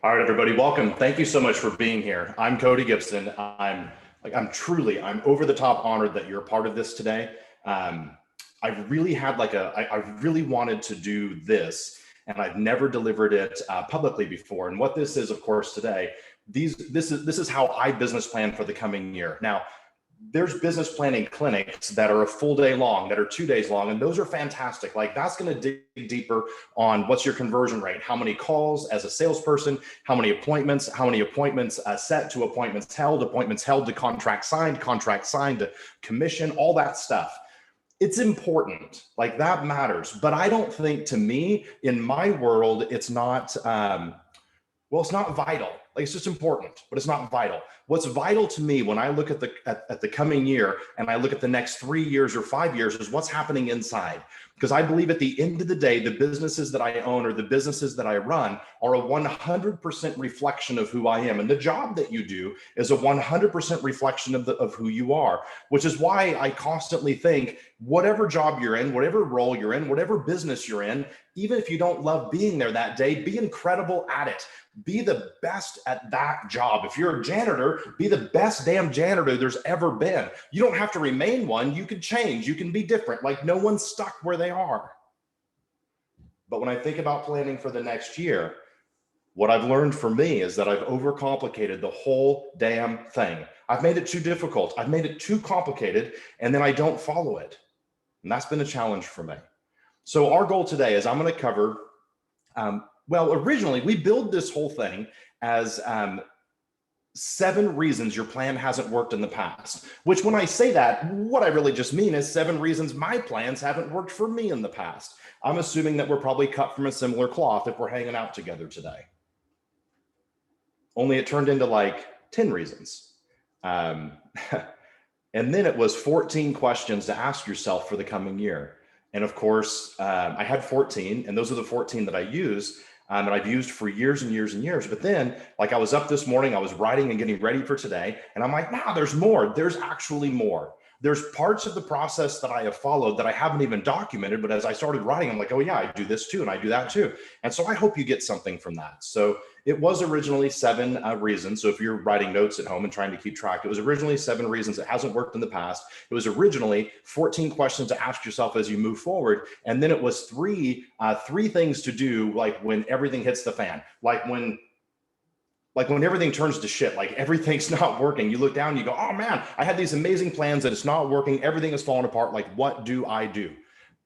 All right, everybody, welcome. Thank you so much for being here. I'm Cody Gibson. I'm over the top honored that you're a part of this today. I really had I really wanted to do this, and I've never delivered it publicly before. And what this is, of course, today, this is how I business plan for the coming year. Now, there's business planning clinics that are a full day long, that are 2 days long, and those are fantastic. Like, that's going to dig deeper on what's your conversion rate, how many calls as a salesperson, how many appointments set to appointments held to contract signed to commission, all that stuff. It's important, like that matters. But I don't think, to me, in my world, it's not, it's not vital. Like, it's just important, but it's not vital. What's vital to me when I look at the coming year and I look at the next 3 years or 5 years is what's happening inside. Because I believe at the end of the day, the businesses that I own or the businesses that I run are a 100% reflection of who I am. And the job that you do is a 100% reflection of who you are, which is why I constantly think, whatever job you're in, whatever role you're in, whatever business you're in, even if you don't love being there that day, be incredible at it. Be the best at that job. If you're a janitor, be the best damn janitor there's ever been. You don't have to remain one. You can change. You can be different. Like, no one's stuck where they are. But when I think about planning for the next year, what I've learned for me is that I've overcomplicated the whole damn thing. I've made it too difficult. I've made it too complicated, and then I don't follow it. And that's been a challenge for me. So our goal today is I'm going to cover originally, we built this whole thing as 7 reasons your plan hasn't worked in the past, which, when I say that, what I really just mean is 7 reasons my plans haven't worked for me in the past. I'm assuming that we're probably cut from a similar cloth if we're hanging out together today. Only it turned into like 10 reasons. And then it was 14 questions to ask yourself for the coming year. And of course, I had 14, and those are the 14 that I use. And I've used for years and years and years. But then, like, I was up this morning, I was writing and getting ready for today, and I'm like, nah, there's more. There's actually more. There's parts of the process that I have followed that I haven't even documented, but as I started writing, I'm like, oh yeah, I do this too, and I do that too. And so I hope you get something from that. So it was originally 7 reasons. So if you're writing notes at home and trying to keep track, it was originally 7 reasons it hasn't worked in the past. It was originally 14 questions to ask yourself as you move forward. And then it was three things to do, like, when everything hits the fan, like when everything turns to shit, like everything's not working. You look down and you go, oh man, I had these amazing plans and it's not working. Everything is falling apart. Like, what do I do?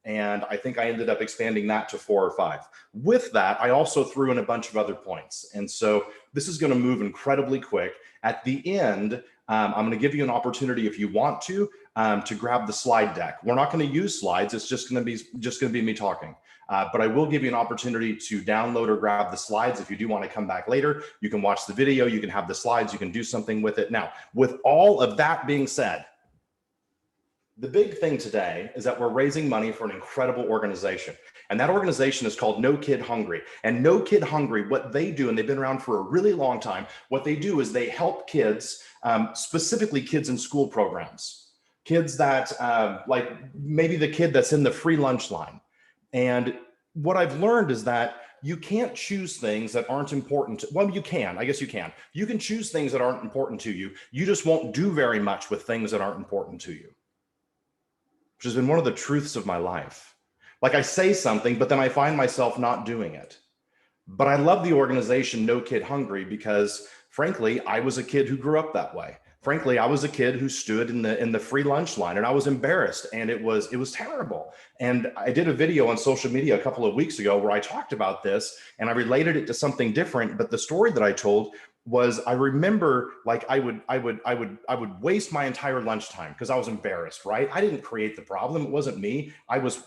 And I think I ended up expanding that to 4 or 5. With that, I also threw in a bunch of other points. And so this is going to move incredibly quick. At the end, I'm going to give you an opportunity, if you want to grab the slide deck. We're not going to use slides. It's just going to be me talking. But I will give you an opportunity to download or grab the slides. If you do want to come back later, you can watch the video, you can have the slides, you can do something with it. Now, with all of that being said, the big thing today is that we're raising money for an incredible organization. And that organization is called No Kid Hungry. And No Kid Hungry, what they do, and they've been around for a really long time, what they do is they help kids, specifically kids in school programs, kids that, like maybe the kid that's in the free lunch line. And what I've learned is that you can't choose things that aren't important. Well, you can. I guess you can. You can choose things that aren't important to you. You just won't do very much with things that aren't important to you, which has been one of the truths of my life. Like, I say something, but then I find myself not doing it. But I love the organization No Kid Hungry because, frankly, I was a kid who grew up that way. Frankly, I was a kid who stood in the free lunch line, and I was embarrassed, and it was terrible. And I did a video on social media a couple of weeks ago where I talked about this, and I related it to something different. But the story that I told was, I remember, like, I would waste my entire lunchtime because I was embarrassed, right? I didn't create the problem. It wasn't me. I was,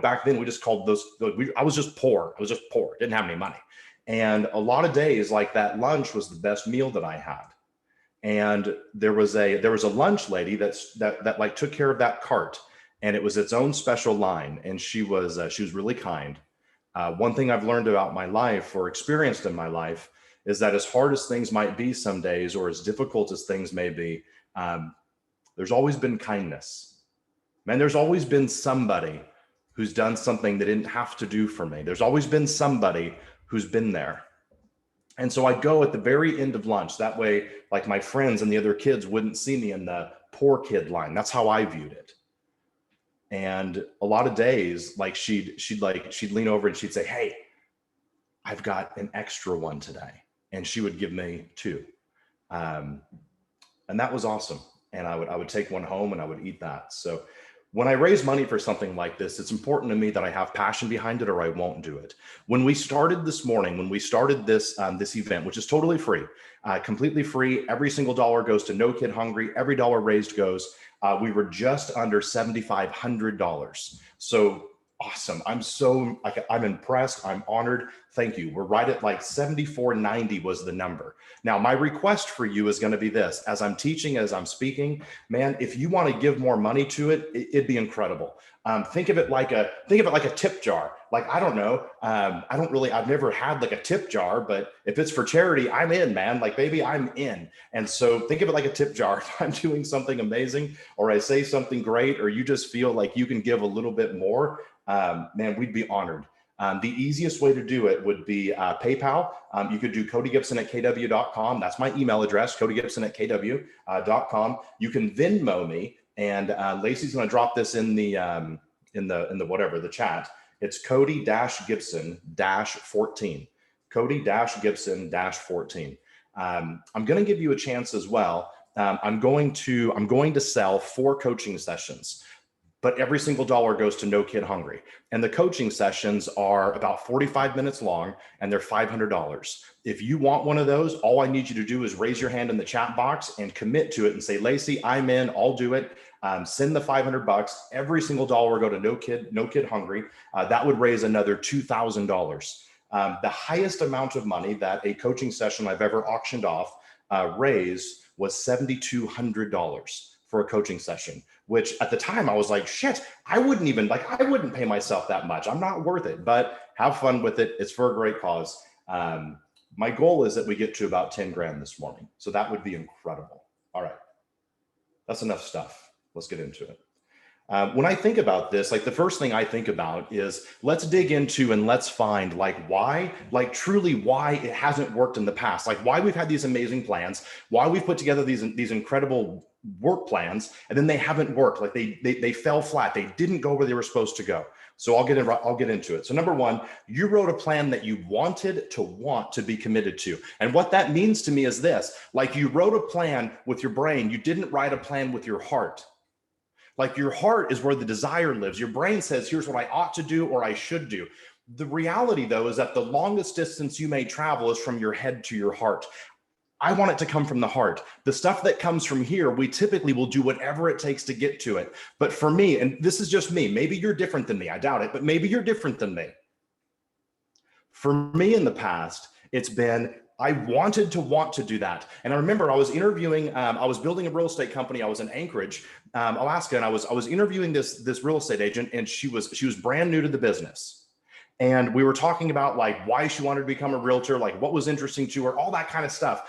back then we just called those, I was just poor. I was just poor. Didn't have any money. And a lot of days, like, that lunch was the best meal that I had. And there was a lunch lady that like took care of that cart, and it was its own special line. And she was really kind. One thing I've learned about my life, or experienced in my life, is that as hard as things might be some days, or as difficult as things may be, there's always been kindness. Man, there's always been somebody who's done something they didn't have to do for me. There's always been somebody who's been there. And so I'd go at the very end of lunch. That way, like my friends and the other kids wouldn't see me in the poor kid line. That's how I viewed it. And a lot of days, like she'd lean over and she'd say, "Hey, I've got an extra one today." And she would give me two. Um, and that was awesome. And I would take one home and I would eat that. So when I raise money for something like this, it's important to me that I have passion behind it or I won't do it. When we started this morning, when we started this event, which is totally free, completely free, every single dollar goes to No Kid Hungry. Every dollar raised goes. We were just under $7,500. So awesome. I'm impressed. I'm honored. Thank you. We're right at like 7490 was the number. Now, my request for you is going to be this: as I'm teaching, as I'm speaking, man, if you want to give more money to it, it'd be incredible. Think of it like a tip jar. Like, I don't know. I've never had like a tip jar, but if it's for charity, I'm in, man. Like, baby, I'm in. And so think of it like a tip jar. If I'm doing something amazing or I say something great, or you just feel like you can give a little bit more, man, we'd be honored. The easiest way to do it would be PayPal. You could do codygibson@kw.com. That's my email address, codygibson@kw.com. You can Venmo me, and Lacey's going to drop this in the whatever, the chat. It's Cody-Gibson-14. Cody-Gibson-14. I'm going to give you a chance as well. I'm going to sell 4 coaching sessions, but every single dollar goes to No Kid Hungry. And the coaching sessions are about 45 minutes long, and they're $500. If you want one of those, all I need you to do is raise your hand in the chat box and commit to it and say, "Lacey, I'm in, I'll do it." Send the $500. Every single dollar will go to No Kid Hungry. That would raise another $2,000. The highest amount of money that a coaching session I've ever auctioned off raised was $7,200 for a coaching session, which at the time I was like, shit, I wouldn't pay myself that much. I'm not worth it, but have fun with it. It's for a great cause. My goal is that we get to about 10 grand this morning. So that would be incredible. All right. That's enough stuff. Let's get into it. When I think about this, like the first thing I think about is let's dig into and let's find truly why it hasn't worked in the past, like why we've had these amazing plans, why we've put together these incredible work plans, and then they haven't worked. Like they fell flat. They didn't go where they were supposed to go. So I'll get into it. So number one, you wrote a plan that you want to be committed to. And what that means to me is this: like, you wrote a plan with your brain. You didn't write a plan with your heart. Like, your heart is where the desire lives. Your brain says, here's what I ought to do or I should do. The reality, though, is that the longest distance you may travel is from your head to your heart. I want it to come from the heart. The stuff that comes from here, we typically will do whatever it takes to get to it. But for me, and this is just me, maybe you're different than me. I doubt it, but maybe you're different than me. For me in the past, it's been, I want to do that. And I remember I was interviewing, I was building a real estate company. I was in Anchorage, Alaska, and I was interviewing this real estate agent, and she was brand new to the business. And we were talking about like why she wanted to become a realtor, like what was interesting to her, all that kind of stuff.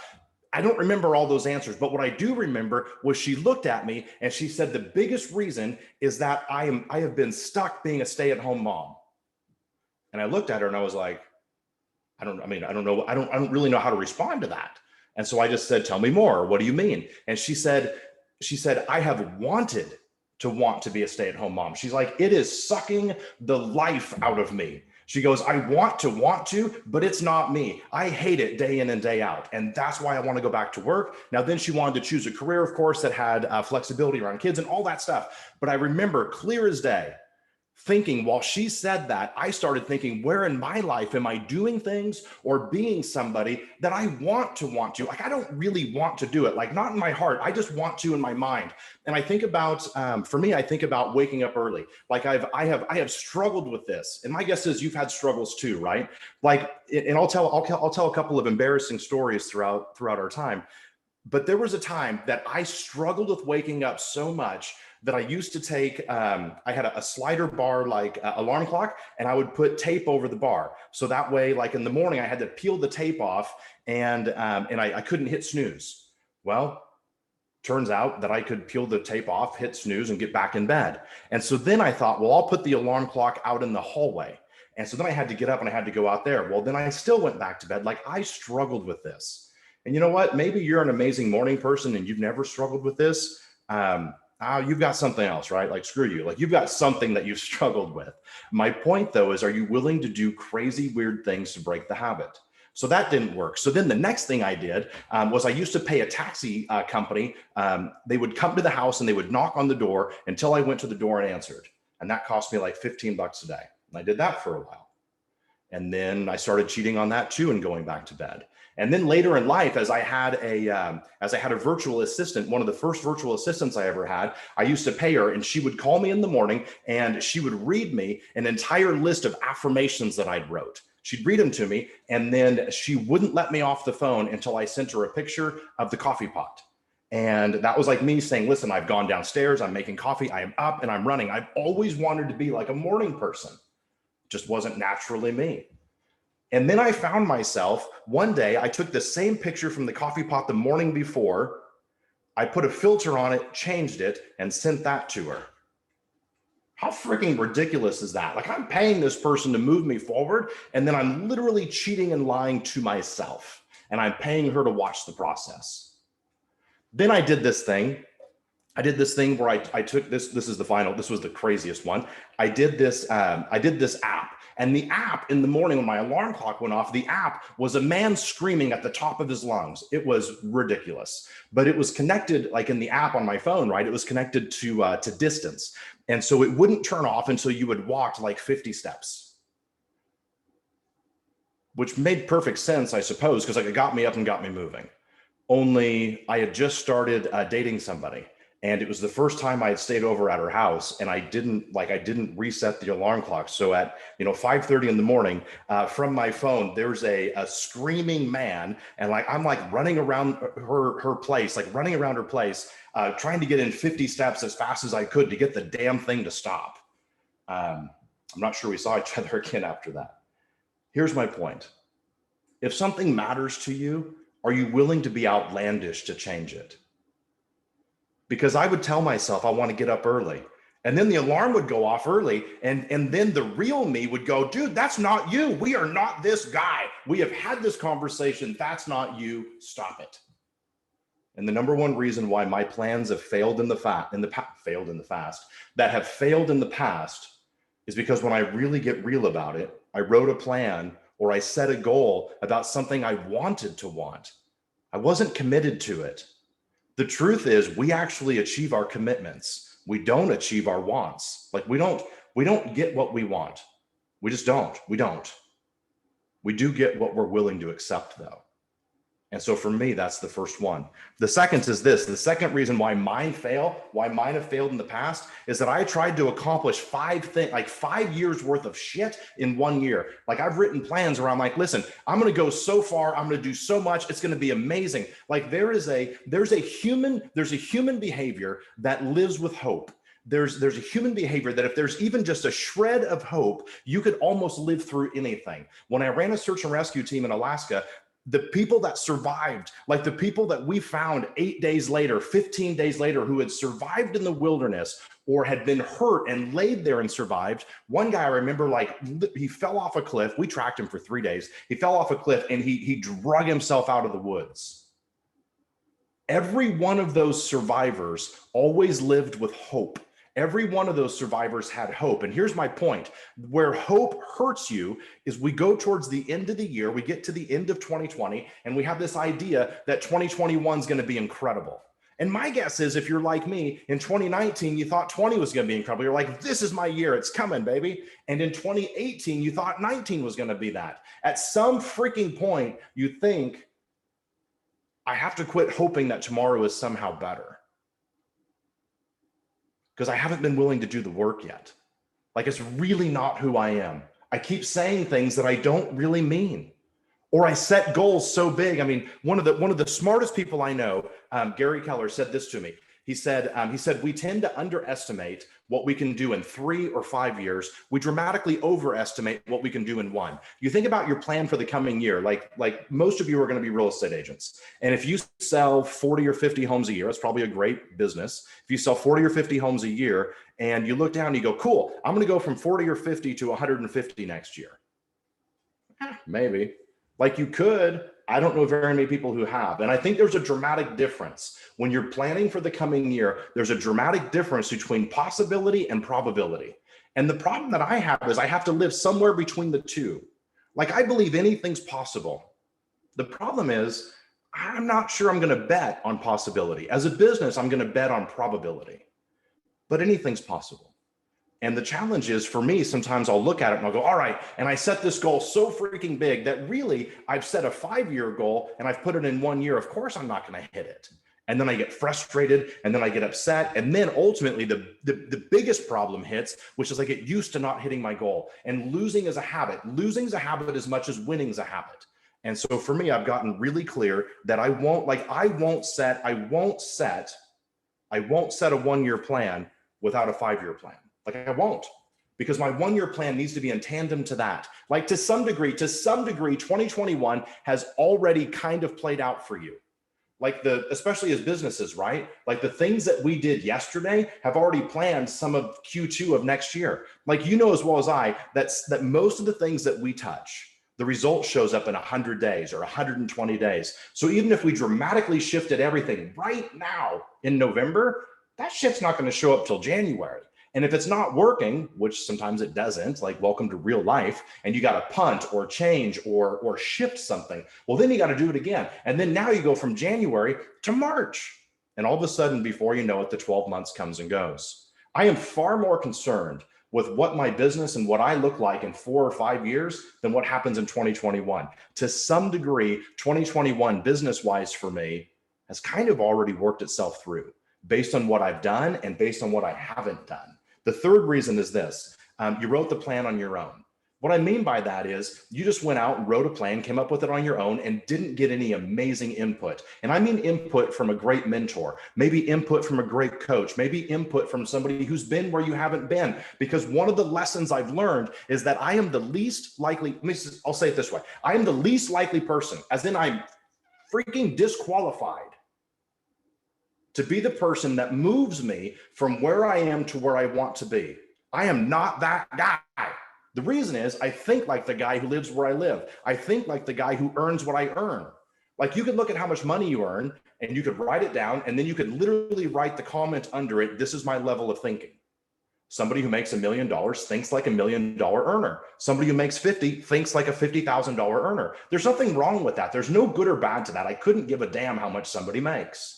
I don't remember all those answers, but what I do remember was she looked at me and she said, the biggest reason is that I have been stuck being a stay-at-home mom. And I looked at her and I was like, I don't really know how to respond to that. And so I just said, tell me more. What do you mean? And she said, I have wanted to be a stay-at-home mom. She's like, it is sucking the life out of me. She goes, I want to, but it's not me. I hate it day in and day out. And that's why I want to go back to work. Now, then she wanted to choose a career, of course, that had flexibility around kids and all that stuff. But I remember clear as day, thinking, while she said that, I started thinking, where in my life am I doing things or being somebody that I want to? Like, I don't really want to do it, like not in my heart. I just want to in my mind. And I think about, for me, I think about waking up early. Like I have struggled with this. And my guess is you've had struggles too, right? Like, and I'll tell a couple of embarrassing stories throughout our time. But there was a time that I struggled with waking up so much that I used to take, I had a slider bar, like alarm clock, and I would put tape over the bar. So that way, like in the morning, I had to peel the tape off and I couldn't hit snooze. Well, turns out that I could peel the tape off, hit snooze, and get back in bed. And so then I thought, well, I'll put the alarm clock out in the hallway. And so then I had to get up and I had to go out there. Well, then I still went back to bed. Like, I struggled with this. And you know what? Maybe you're an amazing morning person and you've never struggled with this. You've got something else, right? Like, screw you. Like, you've got something that you've struggled with. My point, though, is, are you willing to do crazy, weird things to break the habit? So that didn't work. So then the next thing I did was I used to pay a taxi company. They would come to the house and they would knock on the door until I went to the door and answered. And that cost me like 15 bucks a day. And I did that for a while. And then I started cheating on that too and going back to bed. And then later in life, as I had a virtual assistant, one of the first virtual assistants I ever had, I used to pay her and she would call me in the morning and she would read me an entire list of affirmations that I'd wrote. She'd read them to me and then she wouldn't let me off the phone until I sent her a picture of the coffee pot. And that was like me saying, listen, I've gone downstairs, I'm making coffee, I am up and I'm running. I've always wanted to be like a morning person. Just wasn't naturally me. And then I found myself one day, I took the same picture from the coffee pot the morning before, I put a filter on it, changed it, and sent that to her. How freaking ridiculous is that? Like, I'm paying this person to move me forward, and then I'm literally cheating and lying to myself, and I'm paying her to watch the process. Then I did this thing. Where I took this is the final, this was the craziest one. I did this app, and the app in the morning when my alarm clock went off, the app was a man screaming at the top of his lungs. It was ridiculous, but it was connected, like in the app on my phone, right? It was connected to distance. And so it wouldn't turn off until you had walked like 50 steps, which made perfect sense, I suppose, because like it got me up and got me moving. Only I had just started dating somebody. And it was the first time I had stayed over at her house, and I didn't reset the alarm clock. So at 5:30 in the morning, from my phone, there's a screaming man, and I'm running around her place, trying to get in 50 steps as fast as I could to get the damn thing to stop. I'm not sure we saw each other again after that. Here's my point: if something matters to you, are you willing to be outlandish to change it? Because I would tell myself I want to get up early, and then the alarm would go off early, and then the real me would go, dude, that's not you. We are not this guy. We have had this conversation. That's not you. Stop it. And the number one reason why my plans have failed in the past is because when I really get real about it, I wrote a plan or I set a goal about something I wanted to want. I wasn't committed to it. The truth is, we actually achieve our commitments. We don't achieve our wants. Like, we don't get what we want. We just don't. We don't. We do get what we're willing to accept, though. And so for me, that's the first one. The second is this. The second reason why mine have failed in the past, is that I tried to accomplish 5 years worth of shit in 1 year. Like, I've written plans where I'm like, listen, I'm going to go so far. I'm going to do so much. It's going to be amazing. Like, there's a human behavior that lives with hope. There's a human behavior that if there's even just a shred of hope, you could almost live through anything. When I ran a search and rescue team in Alaska, the people that survived, like the people that we found 8 days later, 15 days later, who had survived in the wilderness or had been hurt and laid there and survived. One guy I remember, he fell off a cliff. We tracked him for 3 days. He fell off a cliff and he drug himself out of the woods. Every one of those survivors always lived with hope. Every one of those survivors had hope. And here's my point. Where hope hurts you is we go towards the end of the year, we get to the end of 2020, and we have this idea that 2021 is going to be incredible. And my guess is, if you're like me, in 2019, you thought 20 was going to be incredible. You're like, this is my year. It's coming, baby. And in 2018, you thought 19 was going to be that. At some freaking point, you think, I have to quit hoping that tomorrow is somehow better, because I haven't been willing to do the work yet. Like, it's really not who I am. I keep saying things that I don't really mean, or I set goals so big. I mean, one of the smartest people I know, Gary Keller, said this to me. He said, we tend to underestimate what we can do in 3 or 5 years. We dramatically overestimate what we can do in 1. You think about your plan for the coming year, like most of you are going to be real estate agents. And if you sell 40 or 50 homes a year, that's probably a great business. If you sell 40 or 50 homes a year and you look down and you go, cool, I'm going to go from 40 or 50 to 150 next year. Maybe. Like you could. I don't know very many people who have. And I think there's a dramatic difference. When you're planning for the coming year, there's a dramatic difference between possibility and probability. And the problem that I have is I have to live somewhere between the two. Like I believe anything's possible. The problem is I'm not sure I'm going to bet on possibility. As a business, I'm going to bet on probability. But anything's possible. And the challenge is for me, sometimes I'll look at it and I'll go, all right, and I set this goal so freaking big that really I've set a 5-year goal and I've put it in 1 year. Of course, I'm not going to hit it. And then I get frustrated and then I get upset. And then ultimately the biggest problem hits, which is I get used to not hitting my goal. And losing is a habit. Losing is a habit as much as winning is a habit. And so for me, I've gotten really clear that I won't set a 1-year plan without a 5-year plan. Like I won't, because my 1-year plan needs to be in tandem to that. Like to some degree, 2021 has already kind of played out for you. Like especially as businesses, right? Like the things that we did yesterday have already planned some of Q2 of next year. Like, you know, as well as I, that most of the things that we touch, the result shows up in 100 days or 120 days. So even if we dramatically shifted everything right now in November, that shit's not going to show up till January. And if it's not working, which sometimes it doesn't, like welcome to real life, and you got to punt or change or shift something, well, then you got to do it again. And then now you go from January to March. And all of a sudden, before you know it, the 12 months comes and goes. I am far more concerned with what my business and what I look like in 4 or 5 years than what happens in 2021. To some degree, 2021 business-wise for me has kind of already worked itself through based on what I've done and based on what I haven't done. The third reason is this. You wrote the plan on your own. What I mean by that is you just went out and wrote a plan, came up with it on your own, and didn't get any amazing input. And I mean input from a great mentor, maybe input from a great coach, maybe input from somebody who's been where you haven't been. Because one of the lessons I've learned is that I am the least likely, I'll say it this way. I am the least likely person, as in I'm freaking disqualified to be the person that moves me from where I am to where I want to be. I am not that guy. The reason is I think like the guy who lives where I live. I think like the guy who earns what I earn. Like you could look at how much money you earn and you could write it down and then you could literally write the comment under it. This is my level of thinking. Somebody who makes $1 million thinks like $1 million earner. Somebody who makes 50 thinks like a $50,000 earner. There's nothing wrong with that. There's no good or bad to that. I couldn't give a damn how much somebody makes.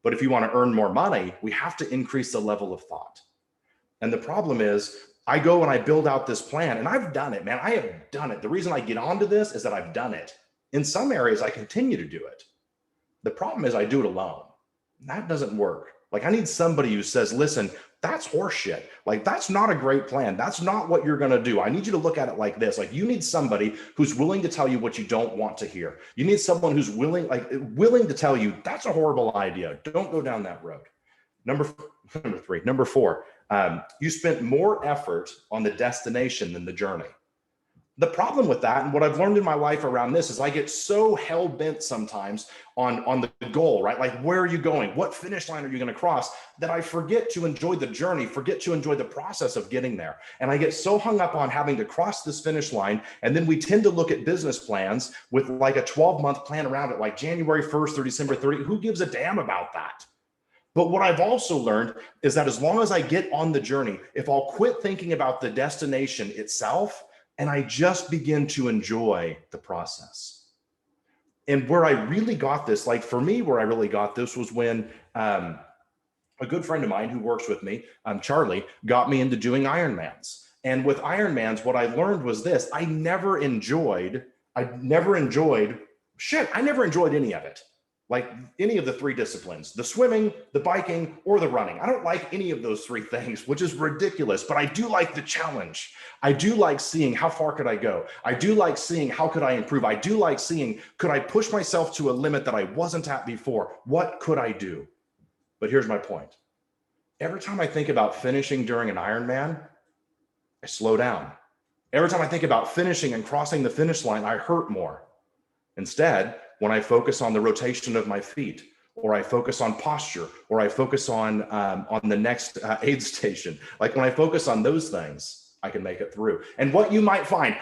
But if you want to earn more money, we have to increase the level of thought. And the problem is I go and I build out this plan and I've done it, man. I have done it. The reason I get onto this is that I've done it. In some areas, I continue to do it. The problem is I do it alone. That doesn't work. Like I need somebody who says, listen, that's horseshit. Like that's not a great plan. That's not what you're going to do. I need you to look at it like this. Like you need somebody who's willing to tell you what you don't want to hear. You need someone who's willing to tell you that's a horrible idea. Don't go down that road. Number 4, you spent more effort on the destination than the journey. The problem with that, and what I've learned in my life around this, is I get so hell-bent sometimes on the goal, right? Like, where are you going? What finish line are you going to cross? That I forget to enjoy the journey, forget to enjoy the process of getting there. And I get so hung up on having to cross this finish line. And then we tend to look at business plans with like a 12-month plan around it, like January 1st through December 30. Who gives a damn about that? But what I've also learned is that as long as I get on the journey, if I'll quit thinking about the destination itself, and I just begin to enjoy the process. And where I really got this, like for me, where I really got this was when a good friend of mine who works with me, Charlie, got me into doing Ironmans. And with Ironmans, what I learned was this: I never enjoyed any of it. Like any of the 3 disciplines, the swimming, the biking, or the running. I don't like any of those 3 things, which is ridiculous, but I do like the challenge. I do like seeing how far could I go? I do like seeing how could I improve? I do like seeing, could I push myself to a limit that I wasn't at before? What could I do? But here's my point. Every time I think about finishing during an Ironman, I slow down. Every time I think about finishing and crossing the finish line, I hurt more. Instead, when I focus on the rotation of my feet, or I focus on posture, or I focus on the next aid station, like when I focus on those things, I can make it through. And what you might find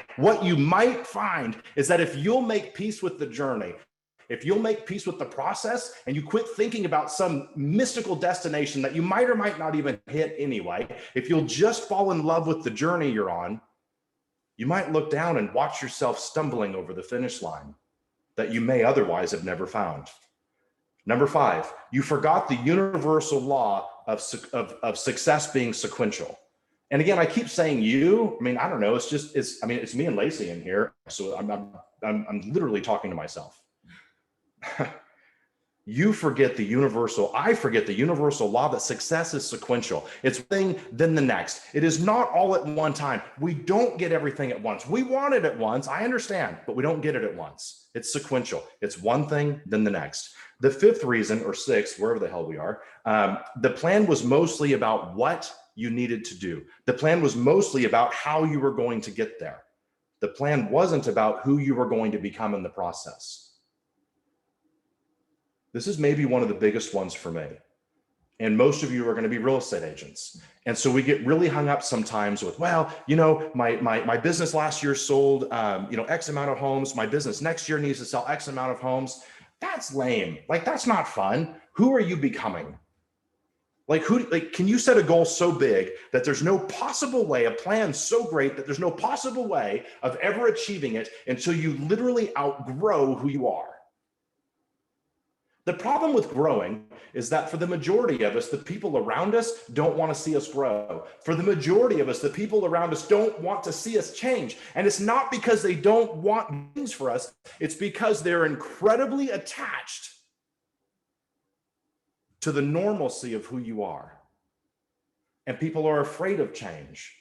is that if you'll make peace with the journey, if you'll make peace with the process, and you quit thinking about some mystical destination that you might or might not even hit anyway, if you'll just fall in love with the journey you're on, you might look down and watch yourself stumbling over the finish line that you may otherwise have never found. Number 5, you forgot the universal law of success being sequential. And again, I keep saying you. I mean, I don't know. It's me and Lacey in here, so I'm literally talking to myself. I forget the universal law that success is sequential. It's one thing, then the next. It is not all at one time. We don't get everything at once. We want it at once, I understand, but we don't get it at once. It's sequential. It's one thing, then the next. The 5th reason, or 6th, wherever the hell we are, the plan was mostly about what you needed to do. The plan was mostly about how you were going to get there. The plan wasn't about who you were going to become in the process. This is maybe one of the biggest ones for me. And most of you are going to be real estate agents. And so we get really hung up sometimes with, well, my business last year sold, X amount of homes. My business next year needs to sell X amount of homes. That's lame. Like, that's not fun. Who are you becoming? Can you set a goal so big that there's no possible way, a plan so great that there's no possible way of ever achieving it until you literally outgrow who you are? The problem with growing is that for the majority of us, the people around us don't want to see us grow. For the majority of us, the people around us don't want to see us change. And it's not because they don't want things for us. It's because they're incredibly attached to the normalcy of who you are. And people are afraid of change.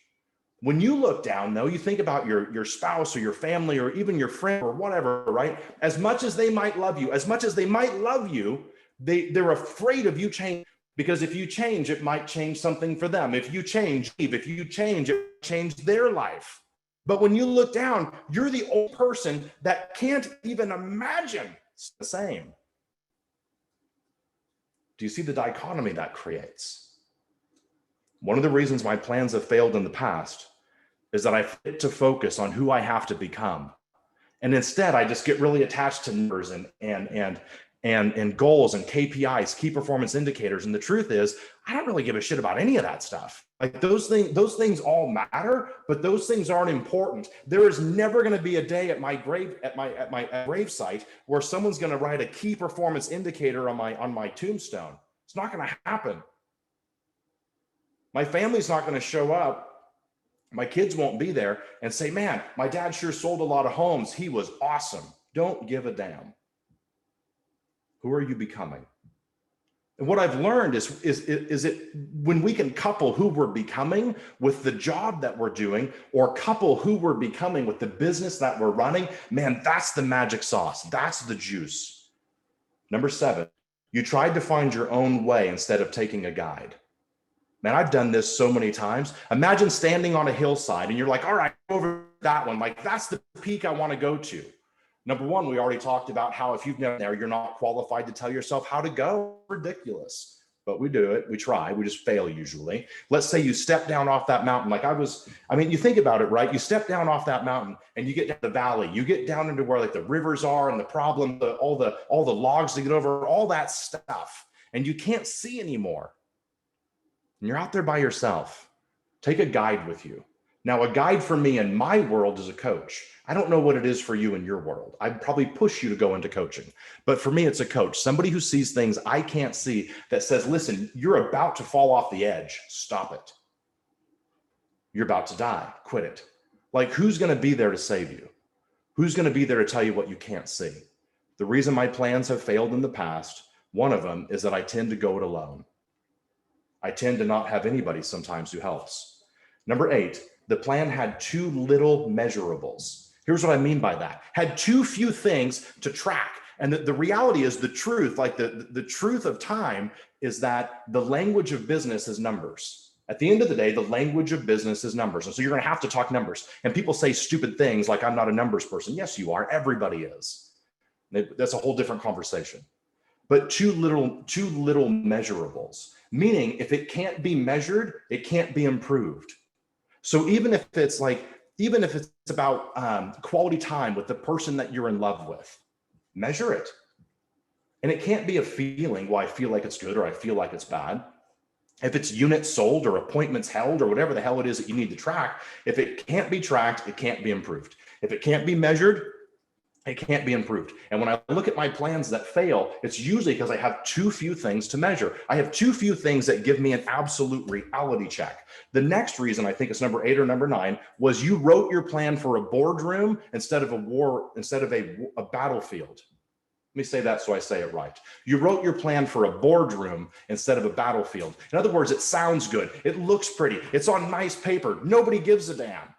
When you look down, though, you think about your spouse or your family or even your friend or whatever, right? As much as they might love you, they're afraid of you changing, because if you change, it might change something for them. If you change, it change their life. But when you look down, you're the old person that can't even imagine it's the same. Do you see the dichotomy that creates? One of the reasons my plans have failed in the past is that I forget to focus on who I have to become. And instead, I just get really attached to numbers and goals and KPIs, key performance indicators. And the truth is, I don't really give a shit about any of that stuff. Like those things all matter, but those things aren't important. There is never going to be a day at my gravesite where someone's going to write a key performance indicator on my tombstone. It's not going to happen. My family's not going to show up. My kids won't be there and say, man, my dad sure sold a lot of homes. He was awesome. Don't give a damn. Who are you becoming? And what I've learned is it when we can couple who we're becoming with the job that we're doing, or couple who we're becoming with the business that we're running, man, that's the magic sauce. That's the juice. Number 7, you tried to find your own way instead of taking a guide. Man, I've done this so many times. Imagine standing on a hillside and you're like, all right, over that one. Like, that's the peak I want to go to. Number 1, we already talked about how if you've never been there, you're not qualified to tell yourself how to go. Ridiculous. But we do it. We try. We just fail usually. Let's say you step down off that mountain. You think about it, right? You step down off that mountain and you get down the valley. You get down into where like the rivers are and the problem, all the logs to get over, all that stuff. And you can't see anymore. And you're out there by yourself. Take a guide with you. Now, a guide for me in my world is a coach. I don't know what it is for you in your world. I'd probably push you to go into coaching. But for me, it's a coach, somebody who sees things I can't see, that says, listen, you're about to fall off the edge. Stop it. You're about to die. Quit it. Like, who's going to be there to save you? Who's going to be there to tell you what you can't see? The reason my plans have failed in the past, one of them is that I tend to go it alone. I tend to not have anybody sometimes who helps. Number 8, the plan had too little measurables. Here's what I mean by that. Had too few things to track. And the reality is the truth, like the truth of time is that the language of business is numbers. At the end of the day, the language of business is numbers. And so you're going to have to talk numbers. And people say stupid things like, I'm not a numbers person. Yes, you are. Everybody is. That's a whole different conversation. But too little measurables, meaning if it can't be measured, it can't be improved. So even if it's about quality time with the person that you're in love with, measure it. And it can't be a feeling, well, I feel like it's good or I feel like it's bad. If it's units sold or appointments held or whatever the hell it is that you need to track, if it can't be tracked, it can't be improved. If it can't be measured, it can't be improved. And when I look at my plans that fail, it's usually because I have too few things to measure. I have too few things that give me an absolute reality check. The next reason, I think it's number 8 or number 9, was you wrote your plan for a boardroom instead of a battlefield. Let me say that so I say it right. You wrote your plan for a boardroom instead of a battlefield. In other words, it sounds good. It looks pretty. It's on nice paper. Nobody gives a damn.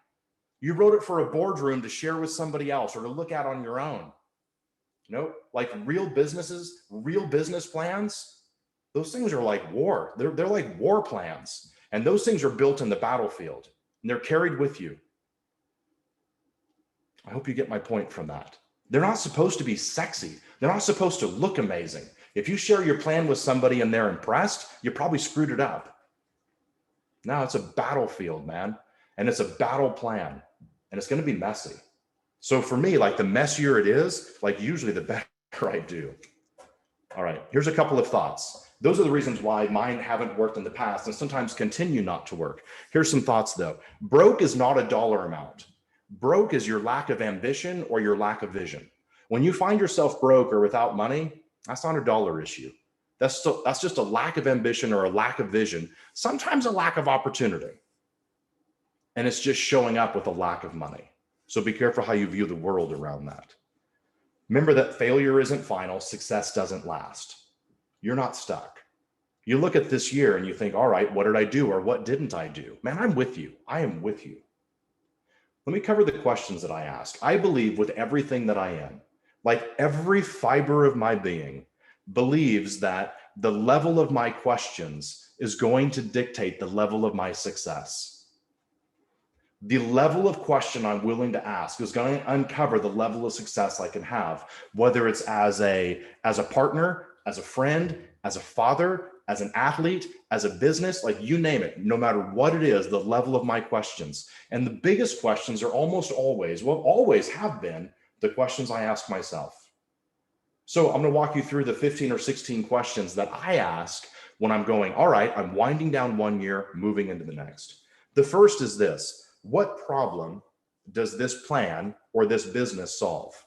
You wrote it for a boardroom to share with somebody else or to look at on your own. Nope. Like real business plans, those things are like war. They're like war plans. And those things are built in the battlefield and they're carried with you. I hope you get my point from that. They're not supposed to be sexy. They're not supposed to look amazing. If you share your plan with somebody and they're impressed, you probably screwed it up. Now it's a battlefield, man. And it's a battle plan. And it's going to be messy. So for me, like the messier it is, like usually the better I do. All right, here's a couple of thoughts. Those are the reasons why mine haven't worked in the past and sometimes continue not to work. Here's some thoughts though. Broke is not a dollar amount. Broke is your lack of ambition or your lack of vision. When you find yourself broke or without money, that's not a dollar issue. That's just a lack of ambition or a lack of vision, sometimes a lack of opportunity. And it's just showing up with a lack of money. So be careful how you view the world around that. Remember that failure isn't final, success doesn't last. You're not stuck. You look at this year and you think, all right, what did I do or what didn't I do? Man, I'm with you. I am with you. Let me cover the questions that I ask. I believe with everything that I am, like every fiber of my being, believes that the level of my questions is going to dictate the level of my success. The level of question I'm willing to ask is going to uncover the level of success I can have, whether it's as a partner, as a friend, as a father, as an athlete, as a business, like you name it, no matter what it is, the level of my questions. And the biggest questions are almost always, well, always have been the questions I ask myself. So I'm going to walk you through the 15 or 16 questions that I ask when I'm going, all right, I'm winding down one year, moving into the next. The first is this. What problem does this plan or this business solve?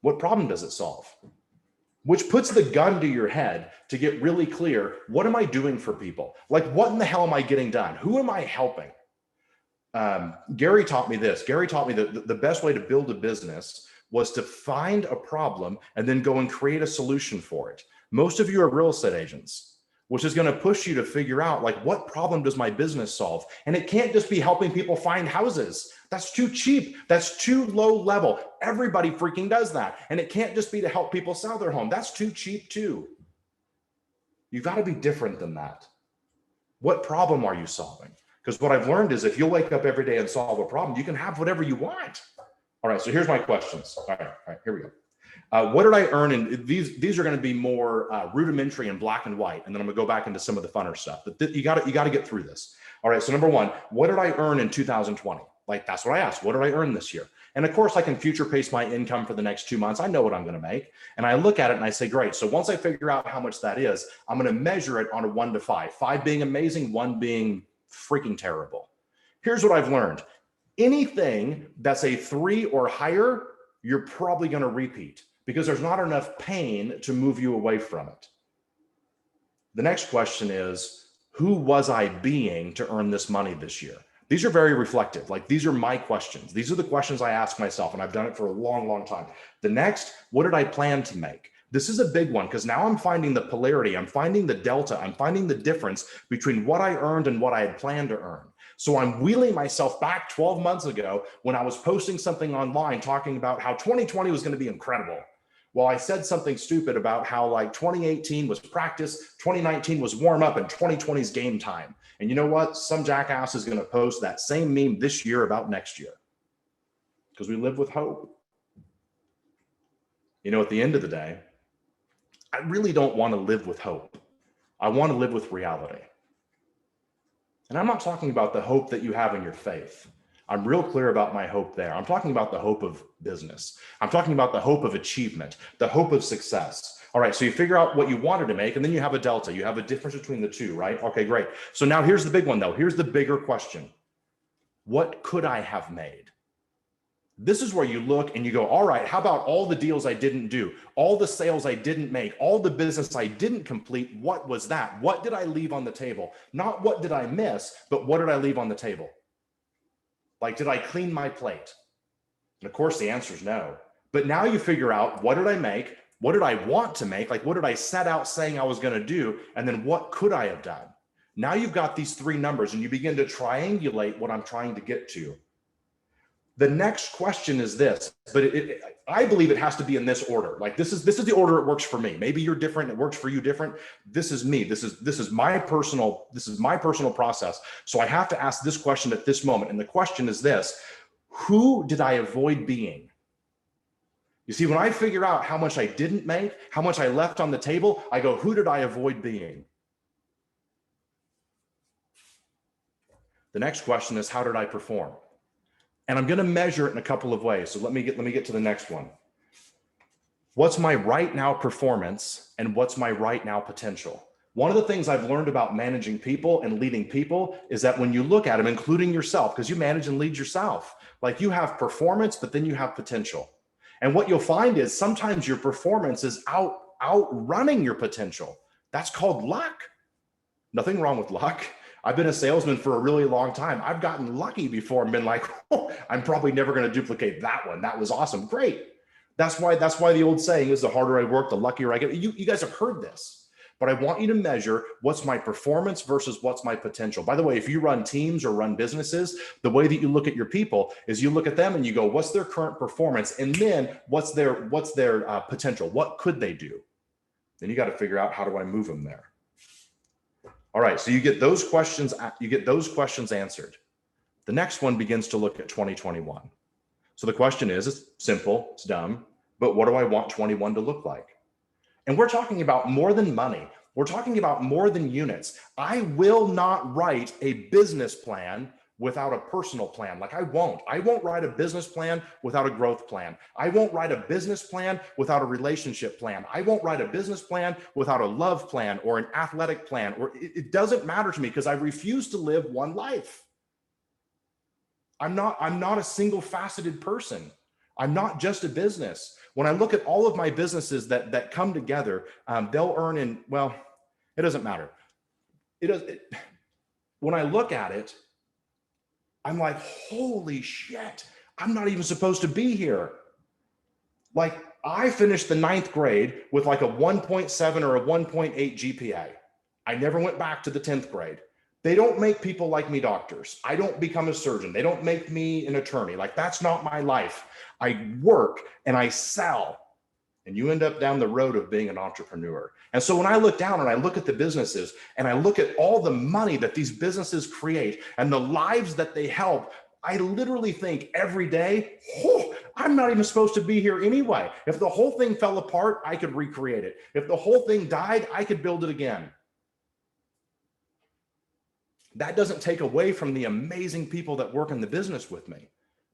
What problem does it solve? Which puts the gun to your head to get really clear. What am I doing for people? Like, what in the hell am I getting done? Who am I helping? Gary taught me this. Gary taught me that the best way to build a business was to find a problem and then go and create a solution for it. Most of you are real estate agents, which is going to push you to figure out, like, what problem does my business solve? And it can't just be helping people find houses. That's too cheap. That's too low level. Everybody freaking does that. And it can't just be to help people sell their home. That's too cheap too. You've got to be different than that. What problem are you solving? Because what I've learned is if you'll wake up every day and solve a problem, you can have whatever you want. All right, so here's my questions. All right, here we go. What did I earn? And these are going to be more rudimentary and black and white. And then I'm going to go back into some of the funner stuff. But you got to get through this. All right, so number one, what did I earn in 2020? Like, that's what I asked. What did I earn this year? And of course, I can future pace my income for the next 2 months. I know what I'm going to make. And I look at it and I say, great. So once I figure out how much that is, I'm going to measure it on a 1 to 5. 5 being amazing, 1 being freaking terrible. Here's what I've learned. Anything that's a 3 or higher, you're probably going to repeat because there's not enough pain to move you away from it. The next question is, who was I being to earn this money this year? These are very reflective. Like, these are my questions. These are the questions I ask myself, and I've done it for a long, long time. The next, what did I plan to make? This is a big one because now I'm finding the polarity. I'm finding the delta. I'm finding the difference between what I earned and what I had planned to earn. So I'm wheeling myself back 12 months ago when I was posting something online talking about how 2020 was going to be incredible. Well, I said something stupid about how like 2018 was practice, 2019 was warm up, and 2020 is game time. And you know what? Some jackass is going to post that same meme this year about next year because we live with hope. You know, at the end of the day, I really don't want to live with hope. I want to live with reality. And I'm not talking about the hope that you have in your faith. I'm real clear about my hope there. I'm talking about the hope of business. I'm talking about the hope of achievement, the hope of success. All right, so you figure out what you wanted to make, and then you have a delta. You have a difference between the two, right? Okay, great. So now here's the big one, though. Here's the bigger question. What could I have made? This is where you look and you go, all right, how about all the deals I didn't do, all the sales I didn't make, all the business I didn't complete? What was that? What did I leave on the table? Not what did I miss, but what did I leave on the table? Like, did I clean my plate? And of course, the answer is no. But now you figure out, what did I make? What did I want to make? Like, what did I set out saying I was going to do? And then what could I have done? Now you've got these three numbers and you begin to triangulate what I'm trying to get to. The next question is this, but I believe it has to be in this order. Like this is the order it works for me. Maybe you're different. It works for you different. This is me. This is my personal process. So I have to ask this question at this moment. And the question is this: who did I avoid being? You see, when I figure out how much I didn't make, how much I left on the table, I go, who did I avoid being? The next question is, how did I perform? And I'm going to measure it in a couple of ways. So let me get to the next one. What's my right now performance and what's my right now potential? One of the things I've learned about managing people and leading people is that when you look at them, including yourself, because you manage and lead yourself, like you have performance, but then you have potential. And what you'll find is sometimes your performance is outrunning your potential. That's called luck. Nothing wrong with luck. I've been a salesman for a really long time. I've gotten lucky before and been like, oh, I'm probably never going to duplicate that one. That was awesome. Great. That's why the old saying is, the harder I work, the luckier I get. You guys have heard this, but I want you to measure what's my performance versus what's my potential. By the way, if you run teams or run businesses, the way that you look at your people is you look at them and you go, what's their current performance? And then what's their potential? What could they do? Then you got to figure out, how do I move them there? All right, so you get those questions answered. The next one begins to look at 2021. So the question is, it's simple, it's dumb, but what do I want 21 to look like? And we're talking about more than money. We're talking about more than units. I will not write a business plan without a personal plan. Like I won't write a business plan without a growth plan. I won't write a business plan without a relationship plan. I won't write a business plan without a love plan or an athletic plan, or it doesn't matter to me because I refuse to live one life. I'm not a single faceted person. I'm not just a business. When I look at all of my businesses that come together, they'll earn in, well, it doesn't matter. When I look at it, I'm like, holy shit, I'm not even supposed to be here. Like I finished the 9th grade with like a 1.7 or a 1.8 GPA. I never went back to the 10th grade. They don't make people like me doctors. I don't become a surgeon. They don't make me an attorney. Like that's not my life. I work and I sell. And you end up down the road of being an entrepreneur. And so when I look down and I look at the businesses and I look at all the money that these businesses create and the lives that they help, I literally think every day, oh, I'm not even supposed to be here anyway. If the whole thing fell apart, I could recreate it. If the whole thing died, I could build it again. That doesn't take away from the amazing people that work in the business with me.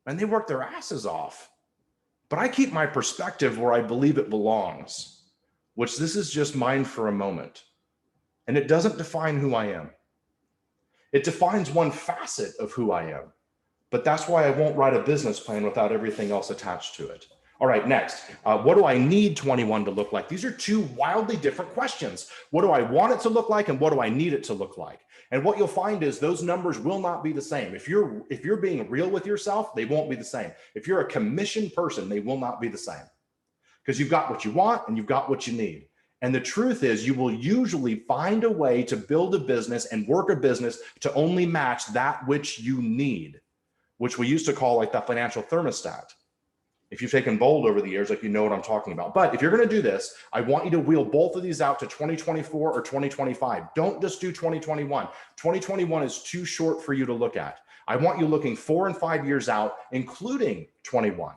And they work their asses off. But I keep my perspective where I believe it belongs, which this is just mine for a moment. And it doesn't define who I am. It defines one facet of who I am. But that's why I won't write a business plan without everything else attached to it. All right, next, what do I need 21 to look like? These are two wildly different questions. What do I want it to look like and what do I need it to look like? And what you'll find is those numbers will not be the same. If you're being real with yourself, they won't be the same. If you're a commissioned person, they will not be the same. Because you've got what you want and you've got what you need. And the truth is you will usually find a way to build a business and work a business to only match that which you need, which we used to call like the financial thermostat. If you've taken bold over the years, like, you know what I'm talking about. But if you're going to do this, I want you to wheel both of these out to 2024 or 2025. Don't just do 2021. 2021 is too short for you to look at. I want you looking 4 and 5 years out, including 21.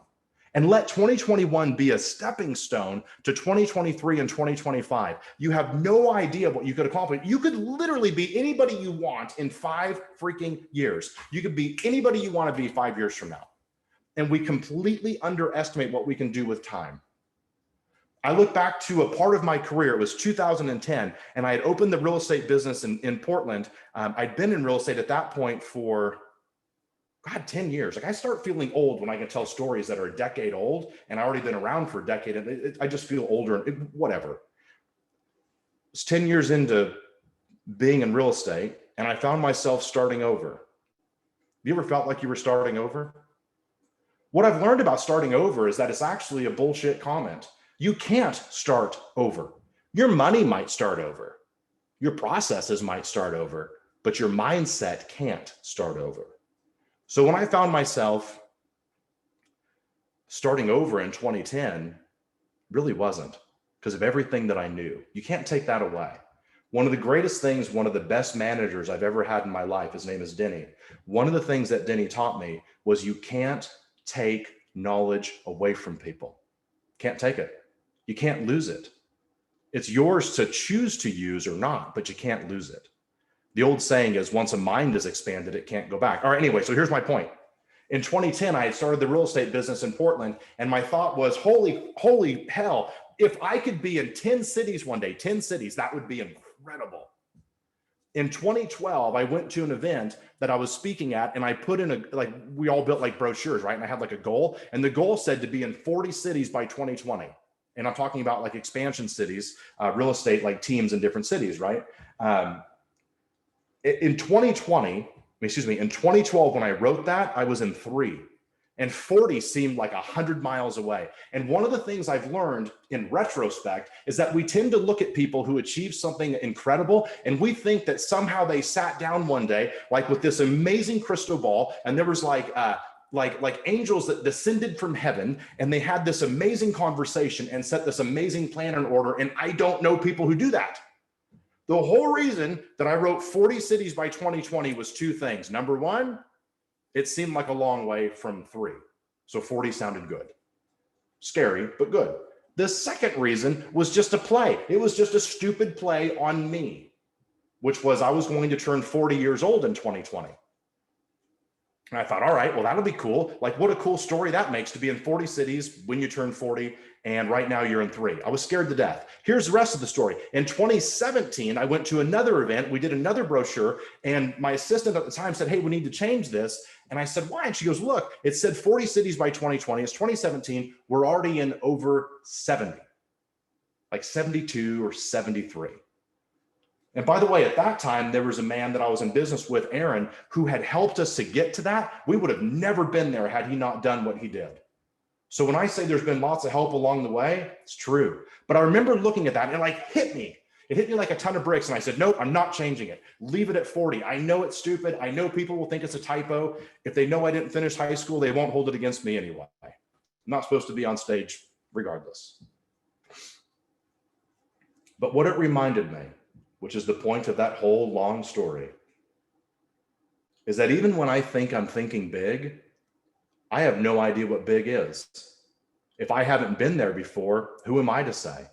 And let 2021 be a stepping stone to 2023 and 2025. You have no idea what you could accomplish. You could literally be anybody you want in 5 freaking years. You could be anybody you want to be 5 years from now. And we completely underestimate what we can do with time. I look back to a part of my career, it was 2010, and I had opened the real estate business in Portland. I'd been in real estate at that point for, God, 10 years. Like, I start feeling old when I can tell stories that are a decade old, and I've already been around for a decade, and I just feel older, whatever. It's 10 years into being in real estate, and I found myself starting over. Have you ever felt like you were starting over? What I've learned about starting over is that it's actually a bullshit comment. You can't start over. Your money might start over. Your processes might start over, but your mindset can't start over. So when I found myself starting over in 2010, really wasn't, because of everything that I knew. You can't take that away. One of the greatest things, one of the best managers I've ever had in my life, his name is Denny. One of the things that Denny taught me was you can't take knowledge away from people. Can't take it. You can't lose it. It's yours to choose to use or not, but you can't lose it. The old saying is, once a mind is expanded, it can't go back. All right, anyway, so here's my point. In 2010, I had started the real estate business in Portland, and my thought was, holy hell, if I could be in 10 cities one day, 10 cities, that would be incredible. In 2012, I went to an event that I was speaking at, and I put in we all built like brochures, right? And I had like a goal, and the goal said to be in 40 cities by 2020. And I'm talking about like expansion cities, real estate, like teams in different cities, right? In 2012, when I wrote that, I was in 3. And 40 seemed like 100 miles away. And one of the things I've learned in retrospect is that we tend to look at people who achieve something incredible, and we think that somehow they sat down one day, like with this amazing crystal ball, and there was like angels that descended from heaven, and they had this amazing conversation and set this amazing plan in order. And I don't know people who do that. The whole reason that I wrote 40 cities by 2020 was 2 things. Number one, it seemed like a long way from 3. So 40 sounded good. Scary, but good. The second reason was just a play. It was just a stupid play on me, which was I was going to turn 40 years old in 2020. And I thought, all right, well, that'll be cool. Like, what a cool story that makes to be in 40 cities when you turn 40. And right now you're in 3. I was scared to death. Here's the rest of the story. In 2017, I went to another event. We did another brochure, and my assistant at the time said, hey, we need to change this. And I said, why? And she goes, look, it said 40 cities by 2020. It's 2017. We're already in over 70, like 72 or 73. And by the way, at that time, there was a man that I was in business with, Aaron, who had helped us to get to that. We would have never been there had he not done what he did. So when I say there's been lots of help along the way, it's true. But I remember looking at that and it like hit me. It hit me like a ton of bricks. And I said, nope, I'm not changing it. Leave it at 40. I know it's stupid. I know people will think it's a typo. If they know I didn't finish high school, they won't hold it against me anyway. I'm not supposed to be on stage regardless. But what it reminded me, which is the point of that whole long story, is that even when I think I'm thinking big, I have no idea what big is. If I haven't been there before, who am I to say?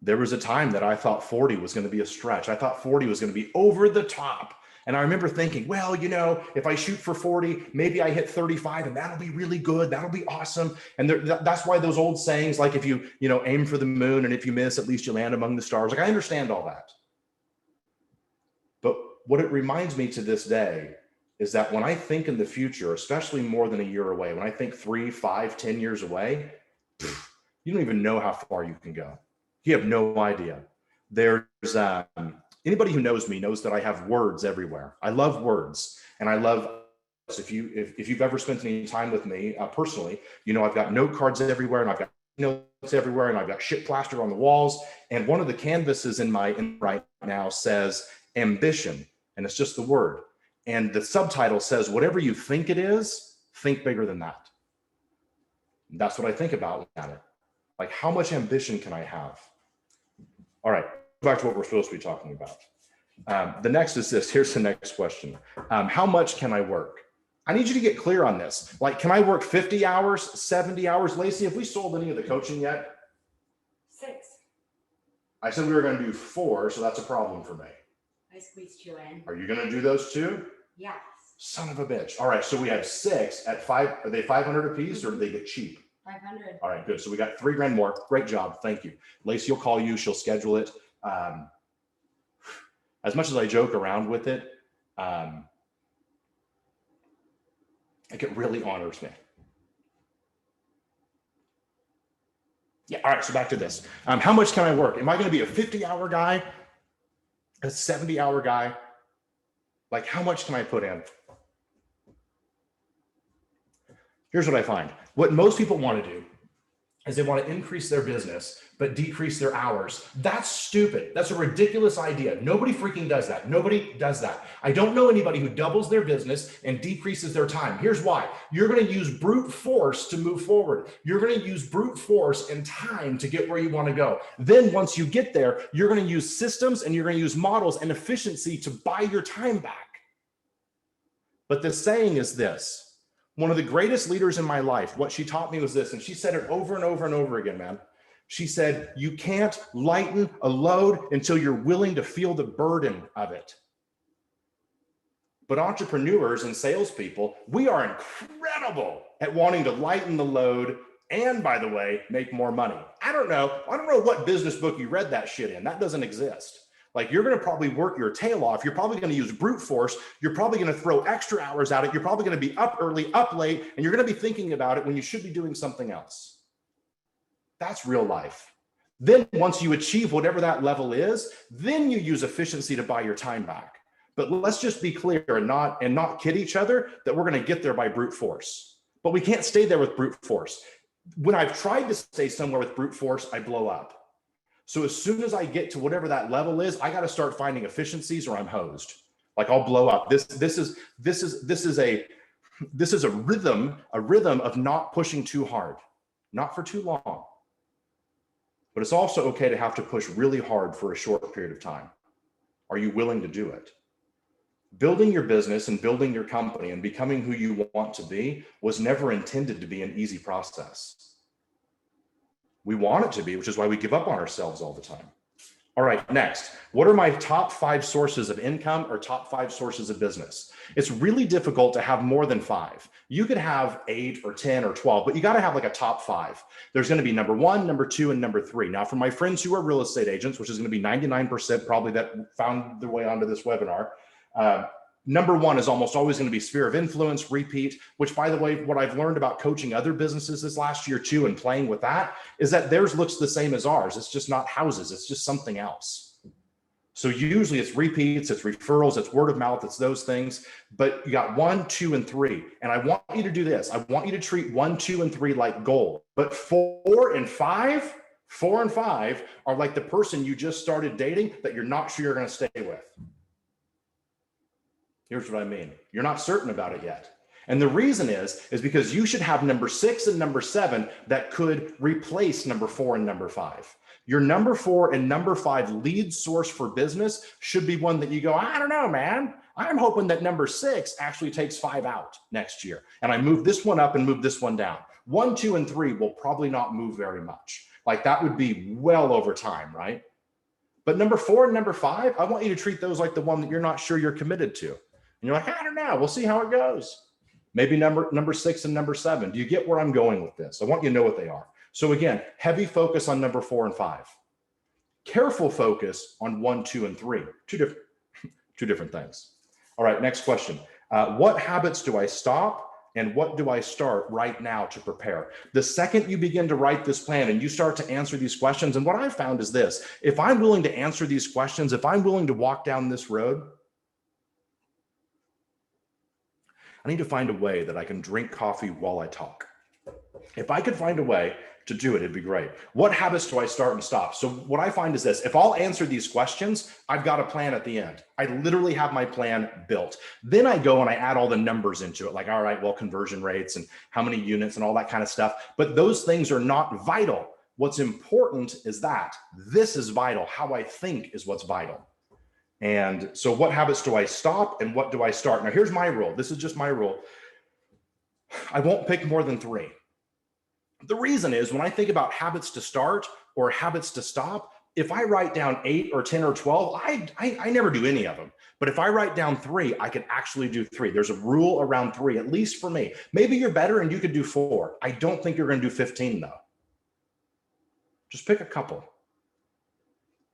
There was a time that I thought 40 was going to be a stretch. I thought 40 was going to be over the top. And I remember thinking, well, you know, if I shoot for 40, maybe I hit 35 and that'll be really good. That'll be awesome. And that's why those old sayings, like if you aim for the moon and if you miss, at least you land among the stars. Like, I understand all that. But what it reminds me to this day is that when I think in the future, especially more than a year away, when I think 3, 5, 10 years away, you don't even know how far you can go. You have no idea. There's anybody who knows me knows that I have words everywhere. I love words, and I love. If you've ever spent any time with me personally, I've got note cards everywhere, and I've got notes everywhere, and I've got shit plastered on the walls. And one of the canvases in right now says ambition, and it's just the word. And the subtitle says, whatever you think it is, think bigger than that. That's what I think about at it. Like, how much ambition can I have? All right, back to what we're supposed to be talking about. The next is this. Here's the next question. How much can I work? I need you to get clear on this. Like, can I work 50 hours, 70 hours? Lacey, have we sold any of the coaching yet? 6. I said we were going to do 4, so that's a problem for me. I squeezed you in. Are you going to do those too? Yes. Son of a bitch. All right, so we have 6 at 5. Are they 500 a piece or do they get cheap? 500. All right, good. So we got $3,000 more. Great job. Thank you. Lacey will call you. She'll schedule it. As much as I joke around with it, like, it really honors me. Yeah. All right. So back to this. How much can I work? Am I going to be a 50-hour guy? A 70-hour guy? Like, how much can I put in? Here's what I find. What most people want to do is they want to increase their business, but decrease their hours. That's stupid. That's a ridiculous idea. Nobody freaking does that. Nobody does that. I don't know anybody who doubles their business and decreases their time. Here's why. You're going to use brute force to move forward. You're going to use brute force and time to get where you want to go. Then once you get there, you're going to use systems and you're going to use models and efficiency to buy your time back. But the saying is this. One of the greatest leaders in my life, what she taught me was this, and she said it over and over and over again, man. She said, you can't lighten a load until you're willing to feel the burden of it. But entrepreneurs and salespeople, we are incredible at wanting to lighten the load and, by the way, make more money. I don't know what business book you read that shit in. That doesn't exist. Like, you're going to probably work your tail off. You're probably going to use brute force. You're probably going to throw extra hours at it. You're probably going to be up early, up late, and you're going to be thinking about it when you should be doing something else. That's real life. Then once you achieve whatever that level is, then you use efficiency to buy your time back. But let's just be clear and not kid each other that we're going to get there by brute force. But we can't stay there with brute force. When I've tried to stay somewhere with brute force, I blow up. So as soon as I get to whatever that level is, I got to start finding efficiencies or I'm hosed. Like, I'll blow up. This is a rhythm of not pushing too hard, not for too long. But it's also okay to have to push really hard for a short period of time. Are you willing to do it? Building your business and building your company and becoming who you want to be was never intended to be an easy process. We want it to be, which is why we give up on ourselves all the time. All right, next. What are my top 5 sources of income or top 5 sources of business? It's really difficult to have more than 5. You could have 8 or 10 or 12, but you got to have like a top 5. There's going to be number 1, number 2, and number 3. Now, for my friends who are real estate agents, which is going to be 99% probably that found their way onto this webinar, number 1 is almost always going to be sphere of influence, repeat, which, by the way, what I've learned about coaching other businesses this last year too and playing with that is that theirs looks the same as ours. It's just not houses. It's just something else. So usually it's repeats, it's referrals, it's word of mouth, it's those things. But you got 1, 2, and 3. And I want you to do this. I want you to treat 1, 2, and 3 like gold. But 4 and 5 are like the person you just started dating that you're not sure you're going to stay with. Here's what I mean. You're not certain about it yet. And the reason is because you should have number 6 and number 7 that could replace number 4 and number 5. Your number 4 and number 5 lead source for business should be one that you go, I don't know, man. I'm hoping that number 6 actually takes 5 out next year. And I move this one up and move this one down. 1, 2, and 3 will probably not move very much. Like, that would be well over time, right? But number 4 and number 5, I want you to treat those like the one that you're not sure you're committed to. And you're like, I don't know. We'll see how it goes. Maybe number 6 and number 7. Do you get where I'm going with this? I want you to know what they are. So again, heavy focus on number 4 and 5. Careful focus on 1, 2, and 3. Two different things. All right, next question. What habits do I stop and what do I start right now to prepare? The second you begin to write this plan and you start to answer these questions, and what I've found is this: if I'm willing to answer these questions, if I'm willing to walk down this road, I need to find a way that I can drink coffee while I talk. If I could find a way to do it, it'd be great. What habits do I start and stop? So what I find is this: if I'll answer these questions, I've got a plan at the end. I literally have my plan built. Then I go and I add all the numbers into it, like, all right, well, conversion rates and how many units and all that kind of stuff. But those things are not vital. What's important is that this is vital. How I think is what's vital. And so what habits do I stop and what do I start? Now, here's my rule. This is just my rule. I won't pick more than 3. The reason is, when I think about habits to start or habits to stop, if I write down 8 or 10 or 12, I never do any of them. But if I write down 3, I can actually do 3. There's a rule around 3, at least for me. Maybe you're better and you could do 4. I don't think you're going to do 15 though. Just pick a couple.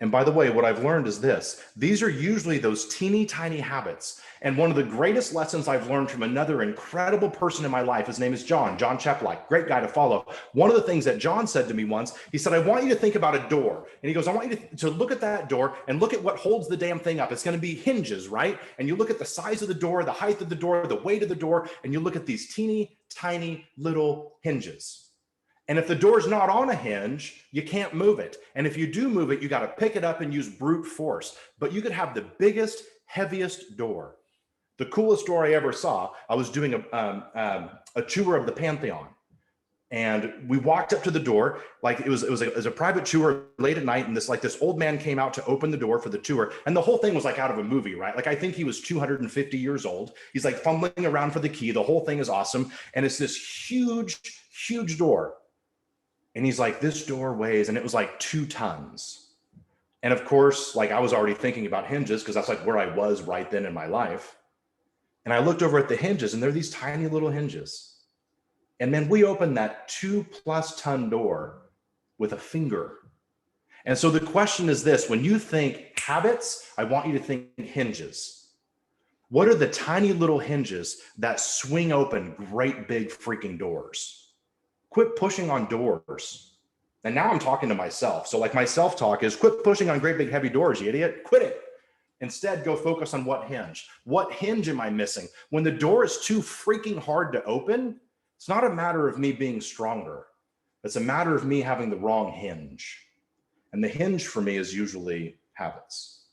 And by the way, what I've learned is this: these are usually those teeny tiny habits. And one of the greatest lessons I've learned from another incredible person in my life, his name is John Chaplak, great guy to follow. One of the things that John said to me once, he said, I want you to think about a door. And he goes, I want you to look at that door and look at what holds the damn thing up. It's going to be hinges, right? And you look at the size of the door, the height of the door, the weight of the door, and you look at these teeny tiny little hinges. And if the door's not on a hinge, you can't move it. And if you do move it, you got to pick it up and use brute force. But you could have the biggest, heaviest door. The coolest door I ever saw, I was doing a tour of the Pantheon. And we walked up to the door, like it was a private tour late at night. And this old man came out to open the door for the tour. And the whole thing was like out of a movie, right? Like, I think he was 250 years old. He's like fumbling around for the key. The whole thing is awesome. And it's this huge, huge door. And he's like, this door weighs, and it was like 2 tons. And of course, like, I was already thinking about hinges because that's like where I was right then in my life. And I looked over at the hinges, and they're these tiny little hinges. And then we opened that 2+ ton door with a finger. And so the question is this: when you think habits, I want you to think hinges. What are the tiny little hinges that swing open great big freaking doors? Quit pushing on doors. And now I'm talking to myself. So like, my self-talk is, quit pushing on great big heavy doors, you idiot. Quit it. Instead, go focus on what hinge. What hinge am I missing? When the door is too freaking hard to open, it's not a matter of me being stronger. It's a matter of me having the wrong hinge. And the hinge for me is usually habits.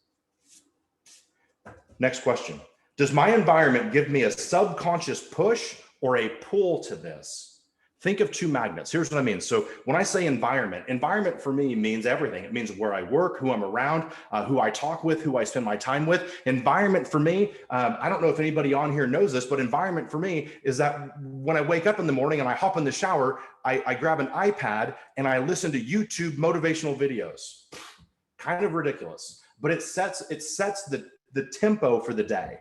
Next question. Does my environment give me a subconscious push or a pull to this? Think of 2 magnets. Here's what I mean. So when I say environment for me means everything. It means where I work, who I'm around, who I talk with, who I spend my time with. Environment for me, I don't know if anybody on here knows this, but environment for me is that when I wake up in the morning and I hop in the shower, I grab an iPad and I listen to YouTube motivational videos. Kind of ridiculous, but it sets the tempo for the day.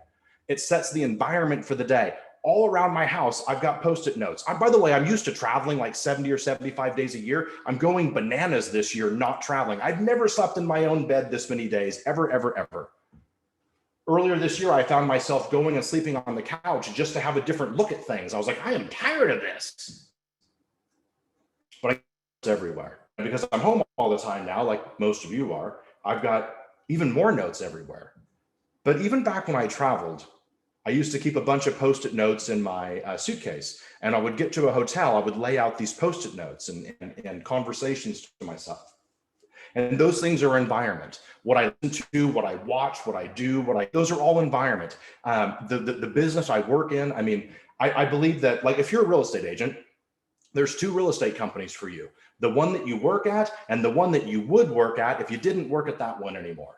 It sets the environment for the day. All around my house, I've got Post-it notes. By the way, I'm used to traveling like 70 or 75 days a year. I'm going bananas this year, not traveling. I've never slept in my own bed this many days, ever, ever, ever. Earlier this year, I found myself going and sleeping on the couch just to have a different look at things. I was like, I am tired of this. But it's everywhere. And because I'm home all the time now, like most of you are, I've got even more notes everywhere. But even back when I traveled, I used to keep a bunch of Post-it notes in my suitcase, and I would get to a hotel, I would lay out these Post-it notes and conversations to myself. And those things are environment. What I listen to, what I watch, what I do, those are all environment. The business I work in, I mean, I believe that, like, if you're a real estate agent, there's 2 real estate companies for you. The one that you work at and the one that you would work at if you didn't work at that one anymore.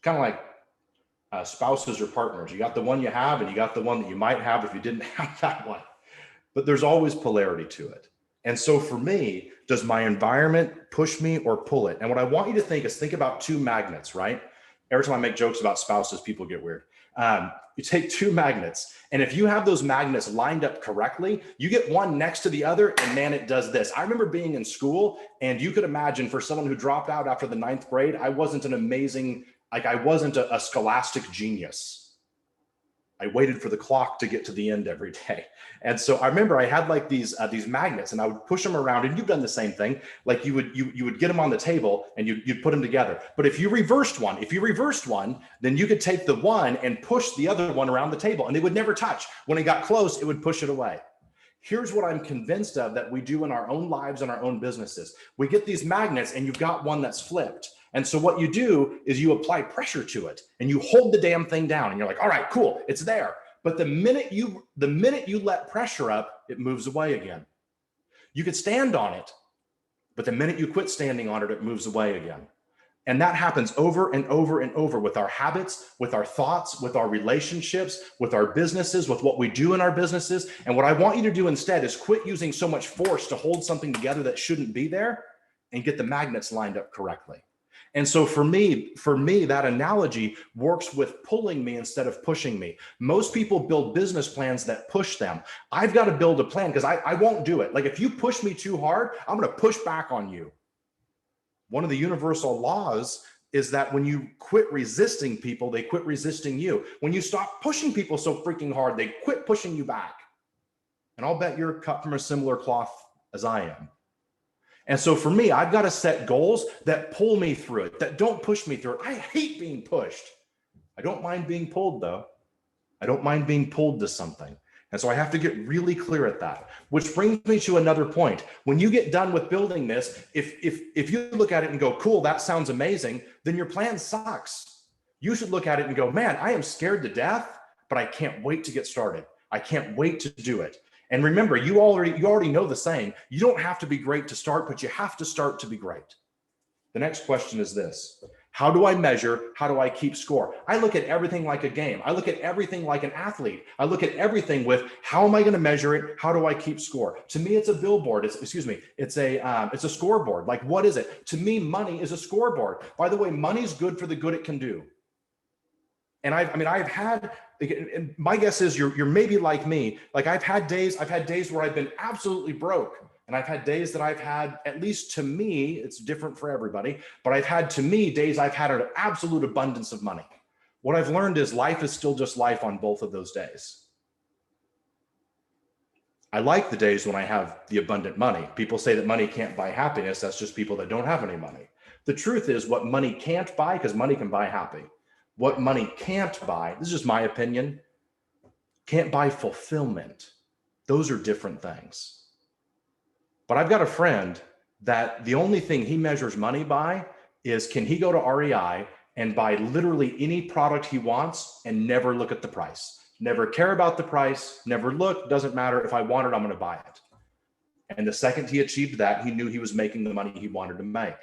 Kind of like spouses or partners. You got the one you have and you got the one that you might have if you didn't have that one. But there's always polarity to it. And so for me, does my environment push me or pull it? And what I want you to think is, think about 2 magnets, right? Every time I make jokes about spouses, people get weird. You take 2 magnets, and if you have those magnets lined up correctly, you get one next to the other, and man, it does this. I remember being in school, and you could imagine, for someone who dropped out after the 9th grade, I wasn't a scholastic genius. I waited for the clock to get to the end every day. And so I remember I had like these magnets, and I would push them around, and you've done the same thing. Like you would get them on the table and you'd put them together. But if you reversed one, then you could take the one and push the other one around the table, and they would never touch. When it got close, it would push it away. Here's what I'm convinced of that we do in our own lives and our own businesses. We get these magnets and you've got one that's flipped. And so what you do is you apply pressure to it and you hold the damn thing down and you're like, all right, cool, it's there. But the minute you let pressure up, it moves away again. You could stand on it, but the minute you quit standing on it, it moves away again. And that happens over and over and over with our habits, with our thoughts, with our relationships, with our businesses, with what we do in our businesses. And what I want you to do instead is quit using so much force to hold something together that shouldn't be there and get the magnets lined up correctly. And so for me, that analogy works with pulling me instead of pushing me. Most people build business plans that push them. I've got to build a plan because I won't do it. Like if you push me too hard, I'm going to push back on you. One of the universal laws is that when you quit resisting people, they quit resisting you. When you stop pushing people so freaking hard, they quit pushing you back. And I'll bet you're cut from a similar cloth as I am. And so for me, I've got to set goals that pull me through it, that don't push me through it. I hate being pushed. I don't mind being pulled though. I don't mind being pulled to something. And so I have to get really clear at that, which brings me to another point. When you get done with building this, if you look at it and go, cool, that sounds amazing, then your plan sucks. You should look at it and go, man, I am scared to death, but I can't wait to get started. I can't wait to do it. And remember, you already know the saying, you don't have to be great to start, but you have to start to be great. The next question is this. How do I measure? How do I keep score? I look at everything like a game. I look at everything like an athlete. I look at everything with how am I going to measure it? How do I keep score? To me, it's a billboard. It's a scoreboard. Like, what is it? To me, money is a scoreboard. By the way, money's good for the good it can do. And my guess is you're maybe like me. Like I've had days where I've been absolutely broke. And I've had days that I've had, at least to me, it's different for everybody, but I've had days I've had an absolute abundance of money. What I've learned is life is still just life on both of those days. I like the days when I have the abundant money. People say that money can't buy happiness. That's just people that don't have any money. The truth is what money can't buy, because money can buy happy. What money can't buy, this is just my opinion, can't buy fulfillment. Those are different things. But I've got a friend that the only thing he measures money by is can he go to REI and buy literally any product he wants and never look at the price, never care about the price, never look, doesn't matter. If I want it, I'm going to buy it. And the second he achieved that, he knew he was making the money he wanted to make.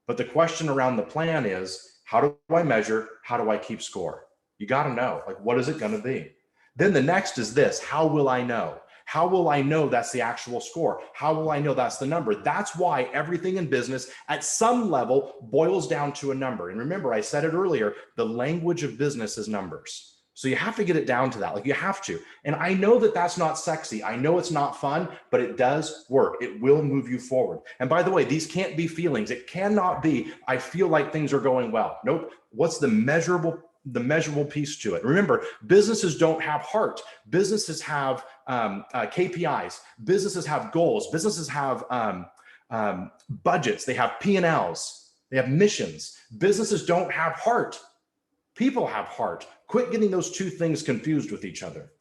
But the question around the plan is, how do I measure? How do I keep score? You got to know, like, what is it going to be? Then the next is this, how will I know? How will I know that's the actual score? How will I know that's the number? That's why everything in business at some level boils down to a number. And remember, I said it earlier, the language of business is numbers. So you have to get it down to that, like you have to. And I know that that's not sexy. I know it's not fun, but it does work. It will move you forward. And by the way, these can't be feelings. It cannot be, I feel like things are going well. Nope. What's the measurable piece to it? Remember, businesses don't have heart. Businesses have KPIs. Businesses have goals. Businesses have budgets. They have P&Ls. They have missions. Businesses don't have heart. People have heart. Quit getting those two things confused with each other.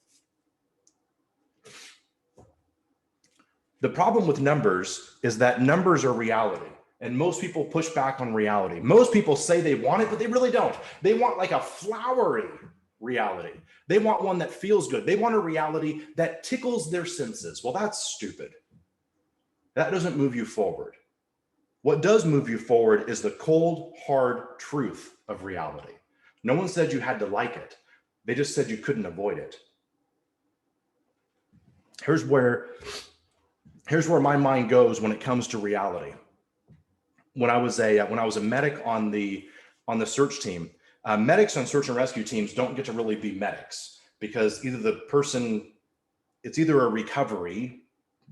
The problem with numbers is that numbers are reality. And most people push back on reality. Most people say they want it, but they really don't. They want like a flowery reality. They want one that feels good. They want a reality that tickles their senses. Well, that's stupid. That doesn't move you forward. What does move you forward is the cold, hard truth of reality. No one said you had to like it. They just said you couldn't avoid it. Here's where my mind goes when it comes to reality. When I was a medic on the search team, medics on search and rescue teams don't get to really be medics because it's either a recovery,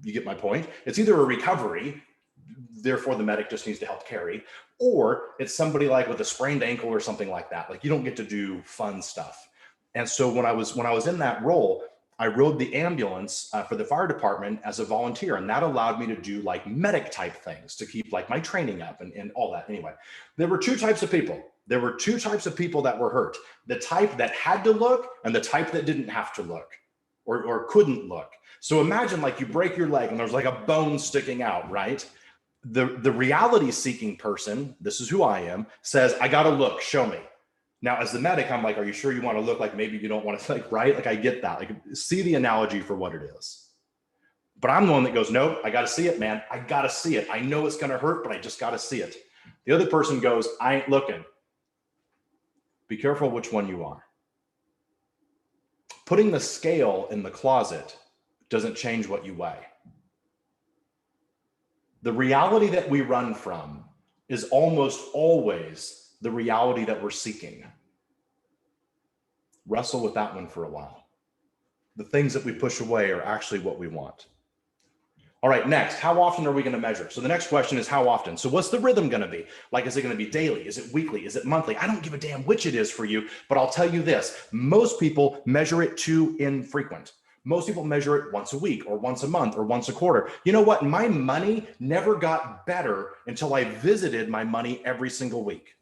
you get my point, it's either a recovery, therefore the medic just needs to help carry, or it's somebody like with a sprained ankle or something like that. Like you don't get to do fun stuff. And so when I was in that role, I rode the ambulance for the fire department as a volunteer, and that allowed me to do like medic type things to keep like my training up and all that. Anyway, there were two types of people. There were two types of people that were hurt. The type that had to look and the type that didn't have to look. or couldn't look. So imagine like you break your leg and there's like a bone sticking out, right? The reality seeking person, this is who I am, says, I got to look, show me. Now, as the medic, I'm like, are you sure you want to look? Like maybe you don't want to, like, right? Like I get that. Like see the analogy for what it is. But I'm the one that goes, nope, I got to see it, man. I got to see it. I know it's going to hurt, but I just got to see it. The other person goes, I ain't looking. Be careful which one you are. Putting the scale in the closet doesn't change what you weigh. The reality that we run from is almost always the reality that we're seeking. Wrestle with that one for a while. The things that we push away are actually what we want. All right, next, how often are we going to measure? So the next question is how often? So what's the rhythm going to be? Like, is it going to be daily? Is it weekly? Is it monthly? I don't give a damn which it is for you, but I'll tell you this. Most people measure it too infrequent. Most people measure it once a week or once a month or once a quarter. You know what? My money never got better until I visited my money every single week.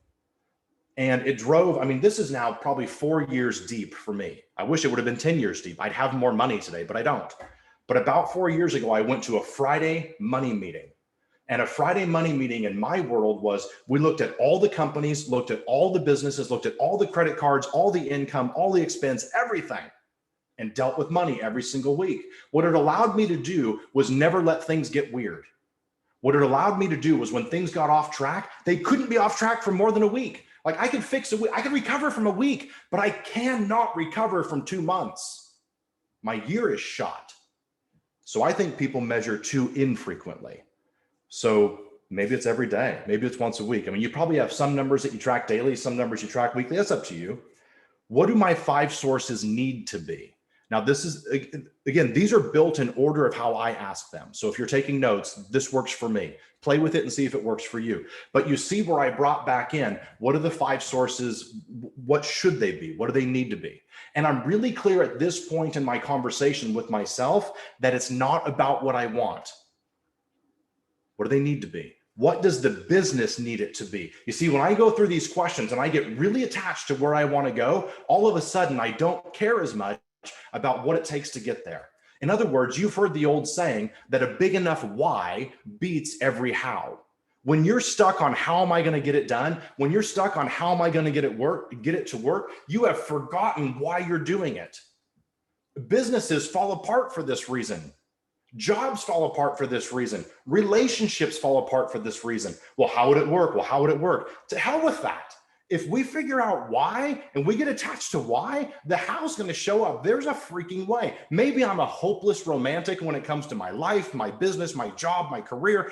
And it drove, I mean, this is now probably 4 years deep for me. I wish it would have been 10 years deep. I'd have more money today, but I don't. But about 4 years ago, I went to a Friday money meeting. And a Friday money meeting in my world was, we looked at all the companies, looked at all the businesses, looked at all the credit cards, all the income, all the expense, everything, and dealt with money every single week. What it allowed me to do was never let things get weird. What it allowed me to do was when things got off track, they couldn't be off track for more than a week. Like I could fix a week, I could recover from a week, but I cannot recover from 2 months. My year is shot. So I think people measure too infrequently. So maybe it's every day, maybe it's once a week. I mean, you probably have some numbers that you track daily, some numbers you track weekly. That's up to you. What do my 5 sources need to be? Now, this is, again, these are built in order of how I ask them. So if you're taking notes, this works for me. Play with it and see if it works for you. But you see where I brought back in, what are the 5 sources? What should they be? What do they need to be? And I'm really clear at this point in my conversation with myself that it's not about what I want. What do they need to be? What does the business need it to be? You see, when I go through these questions and I get really attached to where I want to go, all of a sudden I don't care as much about what it takes to get there. In other words, you've heard the old saying that a big enough why beats every how. When you're stuck on how am I going to get it done, when you're stuck on how am I going to get it to work, you have forgotten why you're doing it. Businesses fall apart for this reason. Jobs fall apart for this reason. Relationships fall apart for this reason. Well, how would it work? Well, how would it work? To hell with that. If we figure out why and we get attached to why, the how's going to show up. There's a freaking way. Maybe I'm a hopeless romantic when it comes to my life, my business, my job, my career,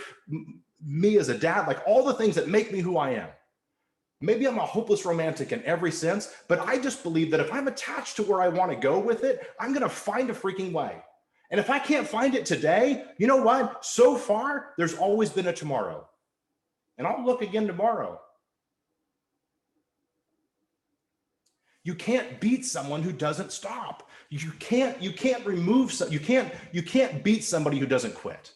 me as a dad, like all the things that make me who I am. Maybe I'm a hopeless romantic in every sense, but I just believe that if I'm attached to where I want to go with it, I'm going to find a freaking way. And if I can't find it today, you know what? So far, there's always been a tomorrow. And I'll look again tomorrow. You can't beat someone who doesn't stop. You can't beat somebody who doesn't quit.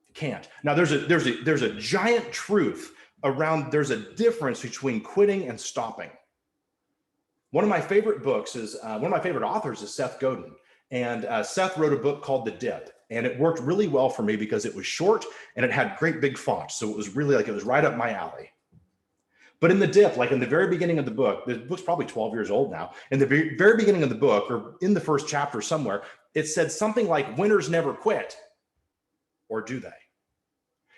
You can't. Now there's a giant truth around, there's a difference between quitting and stopping. One of my favorite books is, one of my favorite authors is Seth Godin. And Seth wrote a book called The Dip, and it worked really well for me because it was short and it had great big fonts. So it was really like, it was right up my alley. But in The Dip, like in the very beginning of the book, the book's probably 12 years old now. In the very beginning of the book, or in the first chapter somewhere, it said something like, winners never quit, or do they?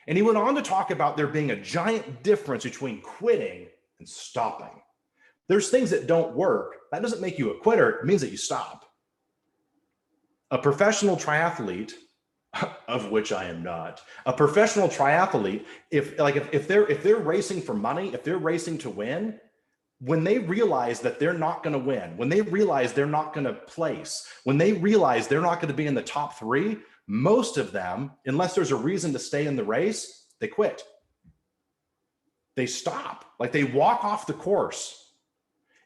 And he went on to talk about there being a giant difference between quitting and stopping. There's things that don't work. That doesn't make you a quitter. It means that you stop. A professional triathlete, of which I am not, a professional triathlete, if they're racing for money, if they're racing to win, when they realize that they're not going to win, when they realize they're not going to place, when they realize they're not going to be in the top 3, most of them, unless there's a reason to stay in the race, they quit. They stop, like they walk off the course.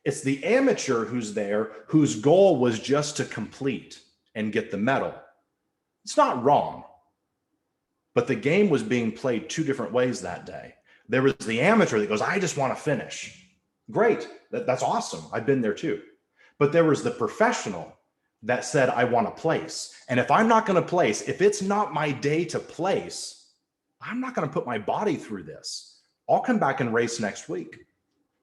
It's the amateur who's there, whose goal was just to complete and get the medal. It's not wrong, but the game was being played 2 different ways that day. There was the amateur that goes, I just want to finish. Great, that's awesome. I've been there too. But there was the professional that said, I want to place. And if I'm not going to place, if it's not my day to place, I'm not going to put my body through this. I'll come back and race next week.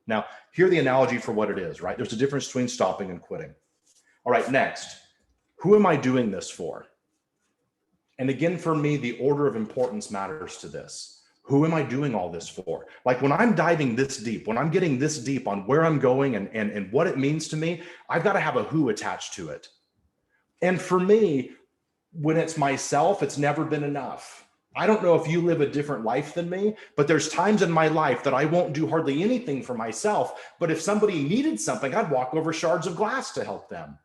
Now, hear the analogy for what it is, right? There's a difference between stopping and quitting. All right, next, who am I doing this for? And again, for me, the order of importance matters to this. Who am I doing all this for? Like when I'm diving this deep, when I'm getting this deep on where I'm going and what it means to me, I've got to have a who attached to it. And for me, when it's myself, it's never been enough. I don't know if you live a different life than me, but there's times in my life that I won't do hardly anything for myself. But if somebody needed something, I'd walk over shards of glass to help them.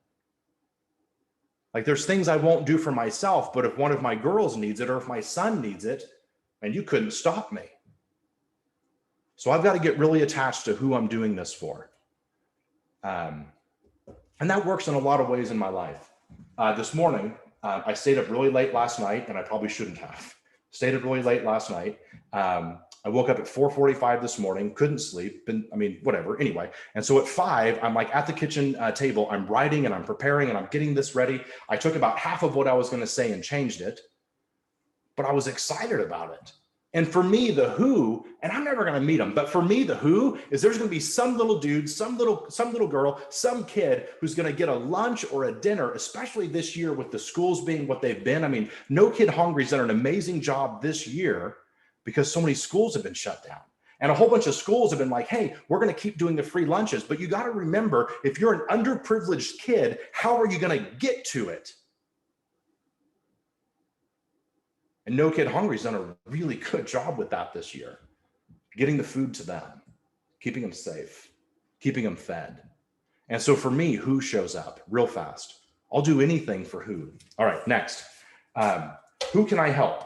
Like there's things I won't do for myself, but if one of my girls needs it or if my son needs it, and you couldn't stop me. So I've got to get really attached to who I'm doing this for. And that works in a lot of ways in my life. This morning, I stayed up really late last night, and I probably shouldn't have. Stayed up really late last night. I woke up at 4:45 this morning, couldn't sleep, whatever. Anyway, and so at 5, I'm like at the kitchen table, I'm writing and I'm preparing and I'm getting this ready. I took about half of what I was going to say and changed it, but I was excited about it. And for me, the who, and I'm never going to meet them, but for me, the who is there's going to be some little dude, some little girl, some kid who's going to get a lunch or a dinner, especially this year with the schools being what they've been. I mean, No Kid Hungry's done an amazing job this year because so many schools have been shut down. And a whole bunch of schools have been like, hey, we're going to keep doing the free lunches. But you got to remember, if you're an underprivileged kid, how are you going to get to it? And No Kid Hungry's done a really good job with that this year, getting the food to them, keeping them safe, keeping them fed. And so for me, who shows up real fast? I'll do anything for who. All right, next. Who can I help?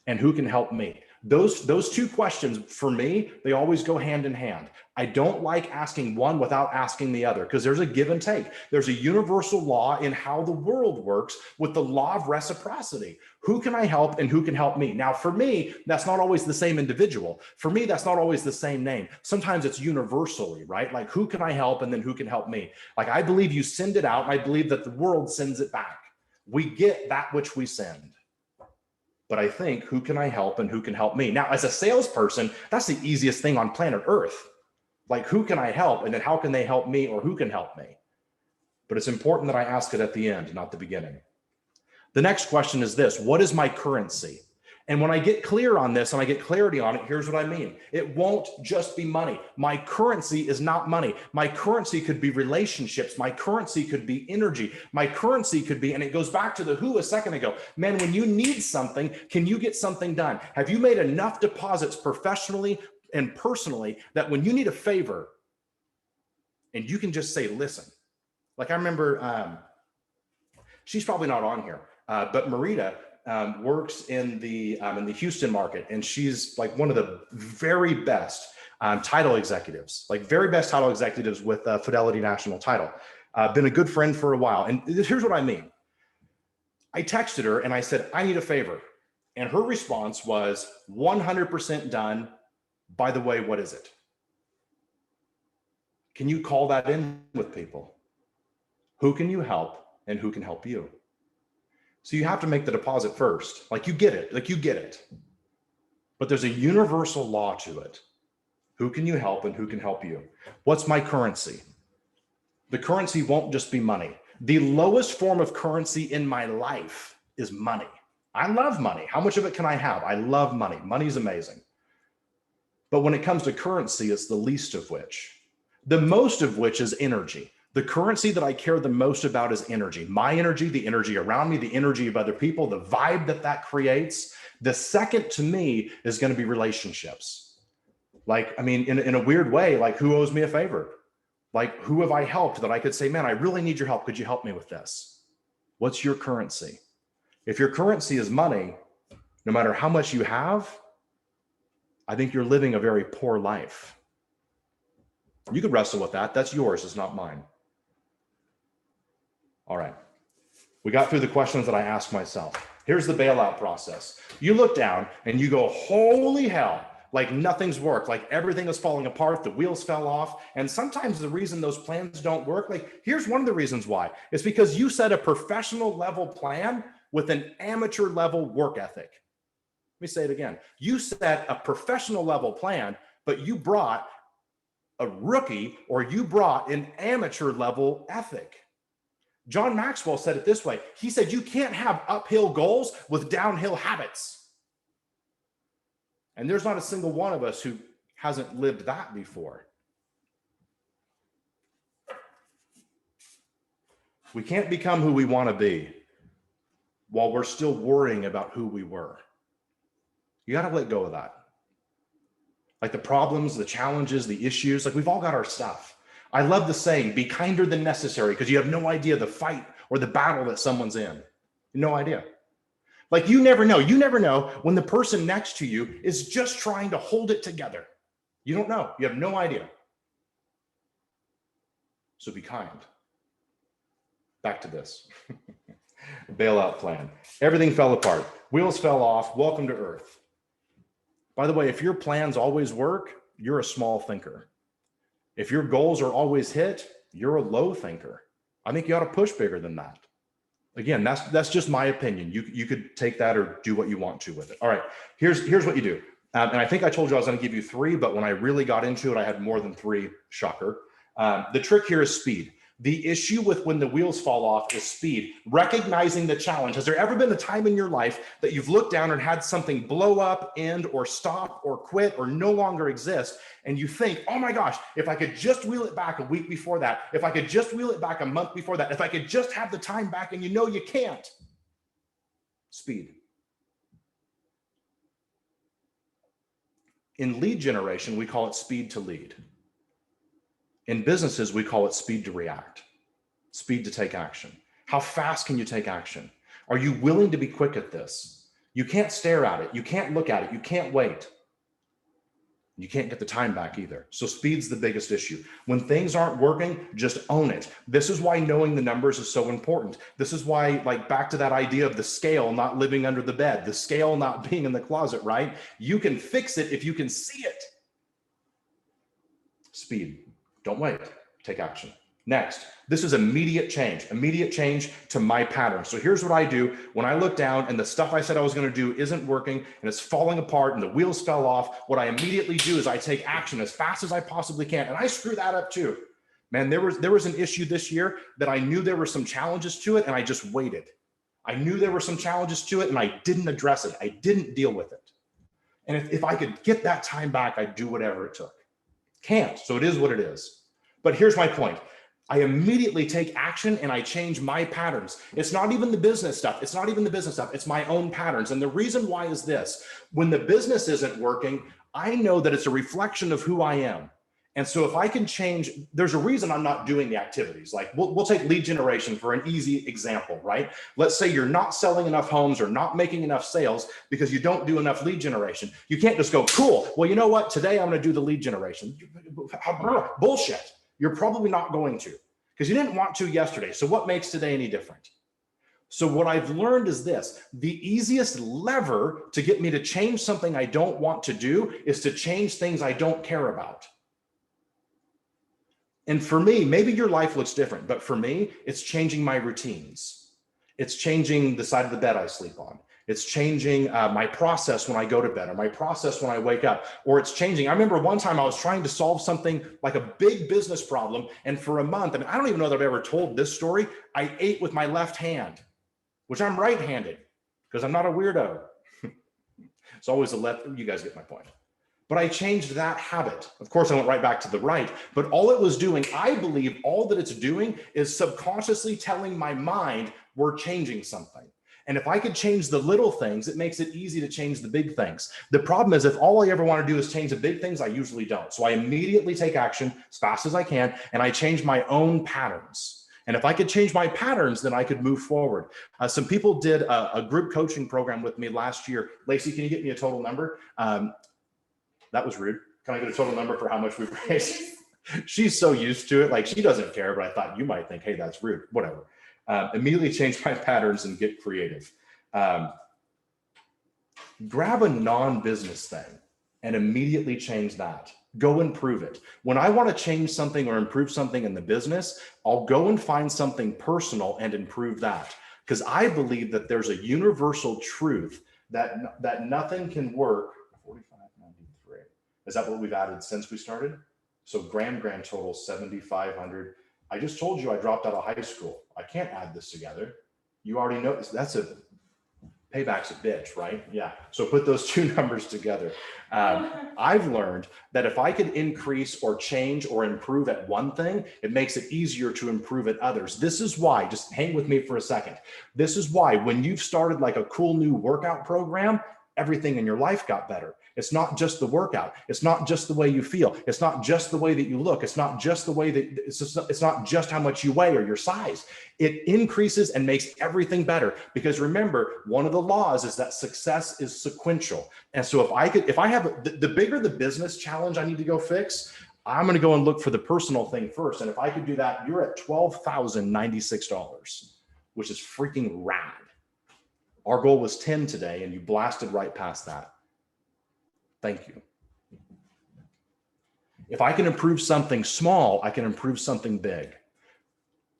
And who can help me? Those two questions for me, they always go hand in hand. I don't like asking one without asking the other because there's a give and take. There's a universal law in how the world works with the law of reciprocity. Who can I help and who can help me? Now, for me, that's not always the same individual. For me, that's not always the same name. Sometimes it's universally, right? Like who can I help and then who can help me? Like I believe you send it out and I believe that the world sends it back. We get that which we send. But I think who can I help and who can help me? Now, as a salesperson, that's the easiest thing on planet Earth. Like who can I help and then how can they help me or who can help me? But it's important that I ask it at the end, not the beginning. The next question is this: what is my currency? And when I get clear on this and I get clarity on it, here's what I mean. It won't just be money. My currency is not money. My currency could be relationships. My currency could be energy. My currency could be, and it goes back to the who a second ago. Man, when you need something, can you get something done? Have you made enough deposits professionally and personally that when you need a favor and you can just say, listen, like I remember, she's probably not on here, but Marita, works in the Houston market, and she's like one of the very best title executives, like very best title executives with Fidelity National Title. Been a good friend for a while, and here's what I mean. I texted her and I said, I need a favor, and her response was 100% done. By the way, what is it? Can you call that in with people? Who can you help and who can help you? So you have to make the deposit first. Like you get it. But there's a universal law to it. Who can you help and who can help you? What's my currency? The currency won't just be money. The lowest form of currency in my life is money. I love money. How much of it can I have? I love money. Money's amazing. But when it comes to currency, it's the least of which. The most of which is energy. The currency that I care the most about is energy. My energy, the energy around me, the energy of other people, the vibe that creates. The second to me is going to be relationships. Like, I mean, in a weird way, like who owes me a favor? Like who have I helped that I could say, man, I really need your help. Could you help me with this? What's your currency? If your currency is money, no matter how much you have, I think you're living a very poor life. You could wrestle with that. That's yours. It's not mine. All right. We got through the questions that I asked myself. Here's the bailout process. You look down and you go, holy hell, like nothing's worked, like everything is falling apart, the wheels fell off. And sometimes the reason those plans don't work, like here's one of the reasons why. It's because you set a professional level plan with an amateur level work ethic. Let me say it again. You set a professional level plan, but you brought a rookie or you brought an amateur level ethic. John Maxwell said it this way. He said, you can't have uphill goals with downhill habits. And there's not a single one of us who hasn't lived that before. We can't become who we want to be while we're still worrying about who we were. You got to let go of that. Like the problems, the challenges, the issues, like we've all got our stuff. I love the saying, be kinder than necessary, because you have no idea the fight or the battle that someone's in. No idea. Like you never know. You never know when the person next to you is just trying to hold it together. You don't know. You have no idea. So be kind. Back to this. Bailout plan. Everything fell apart. Wheels fell off. Welcome to Earth. By the way, if your plans always work, you're a small thinker. If your goals are always hit, you're a low thinker. I think you ought to push bigger than that. Again, that's just my opinion. You could take that or do what you want to with it. All right, here's what you do. And I think I told you I was going to give you 3, but when I really got into it, I had more than 3. Shocker. The trick here is speed. The issue with when the wheels fall off is speed. Recognizing the challenge. Has there ever been a time in your life that you've looked down and had something blow up, end, or stop, or quit, or no longer exist, and you think, oh my gosh, if I could just wheel it back a week before that, if I could just wheel it back a month before that, if I could just have the time back, and you know you can't. Speed. In lead generation, we call it speed to lead. In businesses, we call it speed to react, speed to take action. How fast can you take action? Are you willing to be quick at this? You can't stare at it. You can't look at it. You can't wait. You can't get the time back either. So speed's the biggest issue. When things aren't working, just own it. This is why knowing the numbers is so important. This is why, like back to that idea of the scale not living under the bed, the scale not being in the closet, right? You can fix it if you can see it. Speed. Don't wait, take action. Next, this is immediate change to my pattern. So here's what I do when I look down and the stuff I said I was going to do isn't working and it's falling apart and the wheels fell off. What I immediately do is I take action as fast as I possibly can. And I screw that up too. Man, there was an issue this year that I knew there were some challenges to it and I just waited. I knew there were some challenges to it and I didn't address it. I didn't deal with it. And if I could get that time back, I'd do whatever it took. Can't, so it is what it is. But here's my point. I immediately take action and I change my patterns. It's not even the business stuff. It's my own patterns. And the reason why is this. When the business isn't working, I know that it's a reflection of who I am. And so if I can change, there's a reason I'm not doing the activities. Like we'll take lead generation for an easy example, right? Let's say you're not selling enough homes or not making enough sales because you don't do enough lead generation. You can't just go, cool. Well, you know what? Today I'm going to do the lead generation. Bullshit. You're probably not going to because you didn't want to yesterday. So what makes today any different? So what I've learned is this, the easiest lever to get me to change something I don't want to do is to change things I don't care about. And for me, maybe your life looks different, but for me, it's changing my routines. It's changing the side of the bed I sleep on. It's changing my process when I go to bed or my process when I wake up, or it's changing. I remember one time I was trying to solve something like a big business problem. And for a month, and I don't even know that I've ever told this story, I ate with my left hand, which I'm right-handed because I'm not a weirdo. It's always the left. You guys get my point. But I changed that habit. Of course, I went right back to the right, but all it was doing, I believe all that it's doing is subconsciously telling my mind we're changing something. And if I could change the little things, it makes it easy to change the big things. The problem is if all I ever want to do is change the big things, I usually don't. So I immediately take action as fast as I can, and I change my own patterns. And if I could change my patterns, then I could move forward. Some people did a group coaching program with me last year. Lacey, can you get me a total number? That was rude. Can I get a total number for how much we raised? She's so used to it. Like she doesn't care, but I thought you might think, hey, that's rude, whatever. Immediately change my patterns and get creative. Grab a non-business thing and immediately change that. Go improve it. When I want to change something or improve something in the business, I'll go and find something personal and improve that. Because I believe that there's a universal truth that nothing can work. 4593. Is that what we've added since we started? So grand total 7,500. I just told you I dropped out of high school. I can't add this together. You already know that's a payback's a bitch, right? Yeah. So put those two numbers together. I've learned that if I could increase or change or improve at one thing, it makes it easier to improve at others. This is why, just hang with me for a second. This is why when you've started like a cool new workout program, everything in your life got better. It's not just the workout. It's not just the way you feel. It's not just the way that you look. It's not just the way that it's not just how much you weigh or your size. It increases and makes everything better. Because remember, one of the laws is that success is sequential. And so if I have the bigger the business challenge I need to go fix, I'm going to go and look for the personal thing first. And if I could do that, you're at $12,096, which is freaking rad. Our goal was 10 today, and you blasted right past that. Thank you. If I can improve something small, I can improve something big.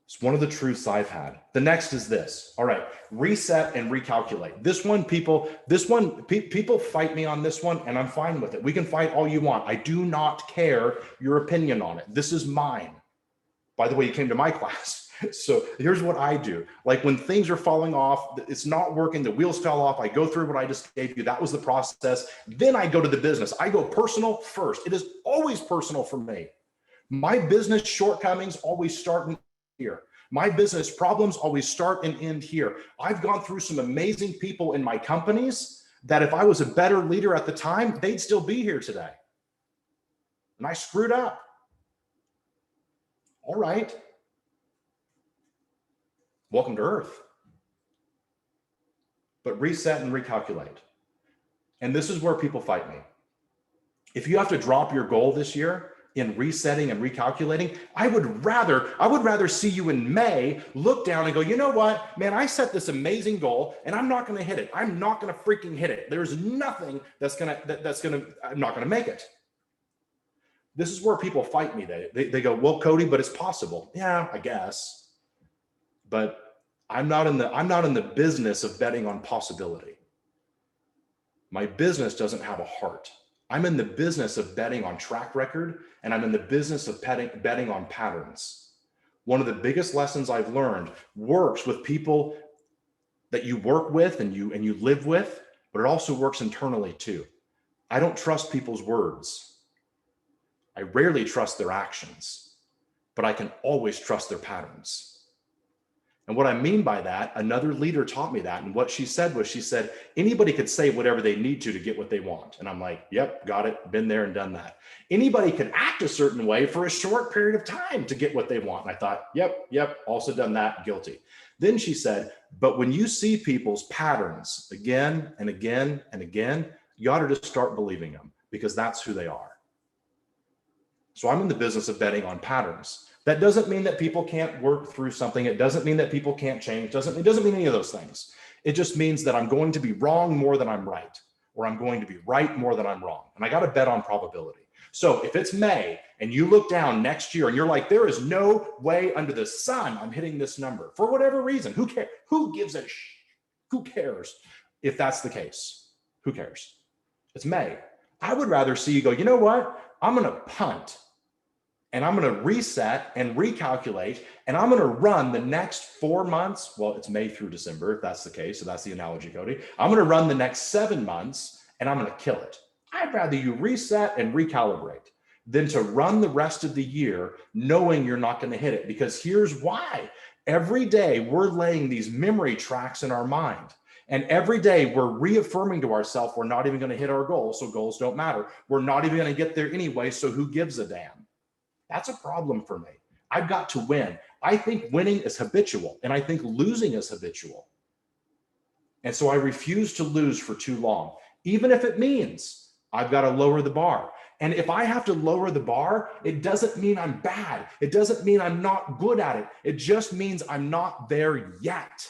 It's one of the truths I've had. The next is this. All right, reset and recalculate. People fight me on this one, and I'm fine with it. We can fight all you want. I do not care your opinion on it. This is mine. By the way, you came to my class. So here's what I do. Like when things are falling off, it's not working, the wheels fell off, I go through what I just gave you. That was the process. Then I go to the business. I go personal first. It is always personal for me. My business shortcomings always start in here. My business problems always start and end here. I've gone through some amazing people in my companies that if I was a better leader at the time, they'd still be here today. And I screwed up. All right. Welcome to Earth. But reset and recalculate. And this is where people fight me. If you have to drop your goal this year in resetting and recalculating, I would rather see you in May look down and go, you know what, man, I set this amazing goal and I'm not going to hit it. I'm not going to freaking hit it. There's nothing I'm not going to make it. This is where people fight me. They go, well, Cody, but it's possible. Yeah, I guess. But I'm not in the business of betting on possibility. My business doesn't have a heart. I'm in the business of betting on track record, and I'm in the business of betting on patterns. One of the biggest lessons I've learned works with people that you work with and you live with, but it also works internally too. I don't trust people's words. I rarely trust their actions, but I can always trust their patterns. And what I mean by that, another leader taught me that. And what she said was, she said, anybody could say whatever they need to get what they want. And I'm like, yep, got it. Been there and done that. Anybody can act a certain way for a short period of time to get what they want. And I thought, yep, also done that, guilty. Then she said, but when you see people's patterns again and again and again, you ought to just start believing them because that's who they are. So I'm in the business of betting on patterns. That doesn't mean that people can't work through something. It doesn't mean that people can't change. It doesn't mean any of those things. It just means that I'm going to be wrong more than I'm right, or I'm going to be right more than I'm wrong. And I got to bet on probability. So if it's May and you look down next year and you're like, there is no way under the sun I'm hitting this number for whatever reason, who cares? Who gives a who cares if that's the case? Who cares? It's May. I would rather see you go, you know what? I'm going to punt. And I'm going to reset and recalculate, and I'm going to run the next 4 months. Well, it's May through December, if that's the case. So that's the analogy, Cody. I'm going to run the next 7 months, and I'm going to kill it. I'd rather you reset and recalibrate than to run the rest of the year knowing you're not going to hit it. Because here's why. Every day we're laying these memory tracks in our mind. And every day we're reaffirming to ourselves we're not even going to hit our goals, so goals don't matter. We're not even going to get there anyway, so who gives a damn? That's a problem for me. I've got to win. I think winning is habitual, and I think losing is habitual. And so I refuse to lose for too long, even if it means I've got to lower the bar. And if I have to lower the bar, it doesn't mean I'm bad. It doesn't mean I'm not good at it. It just means I'm not there yet.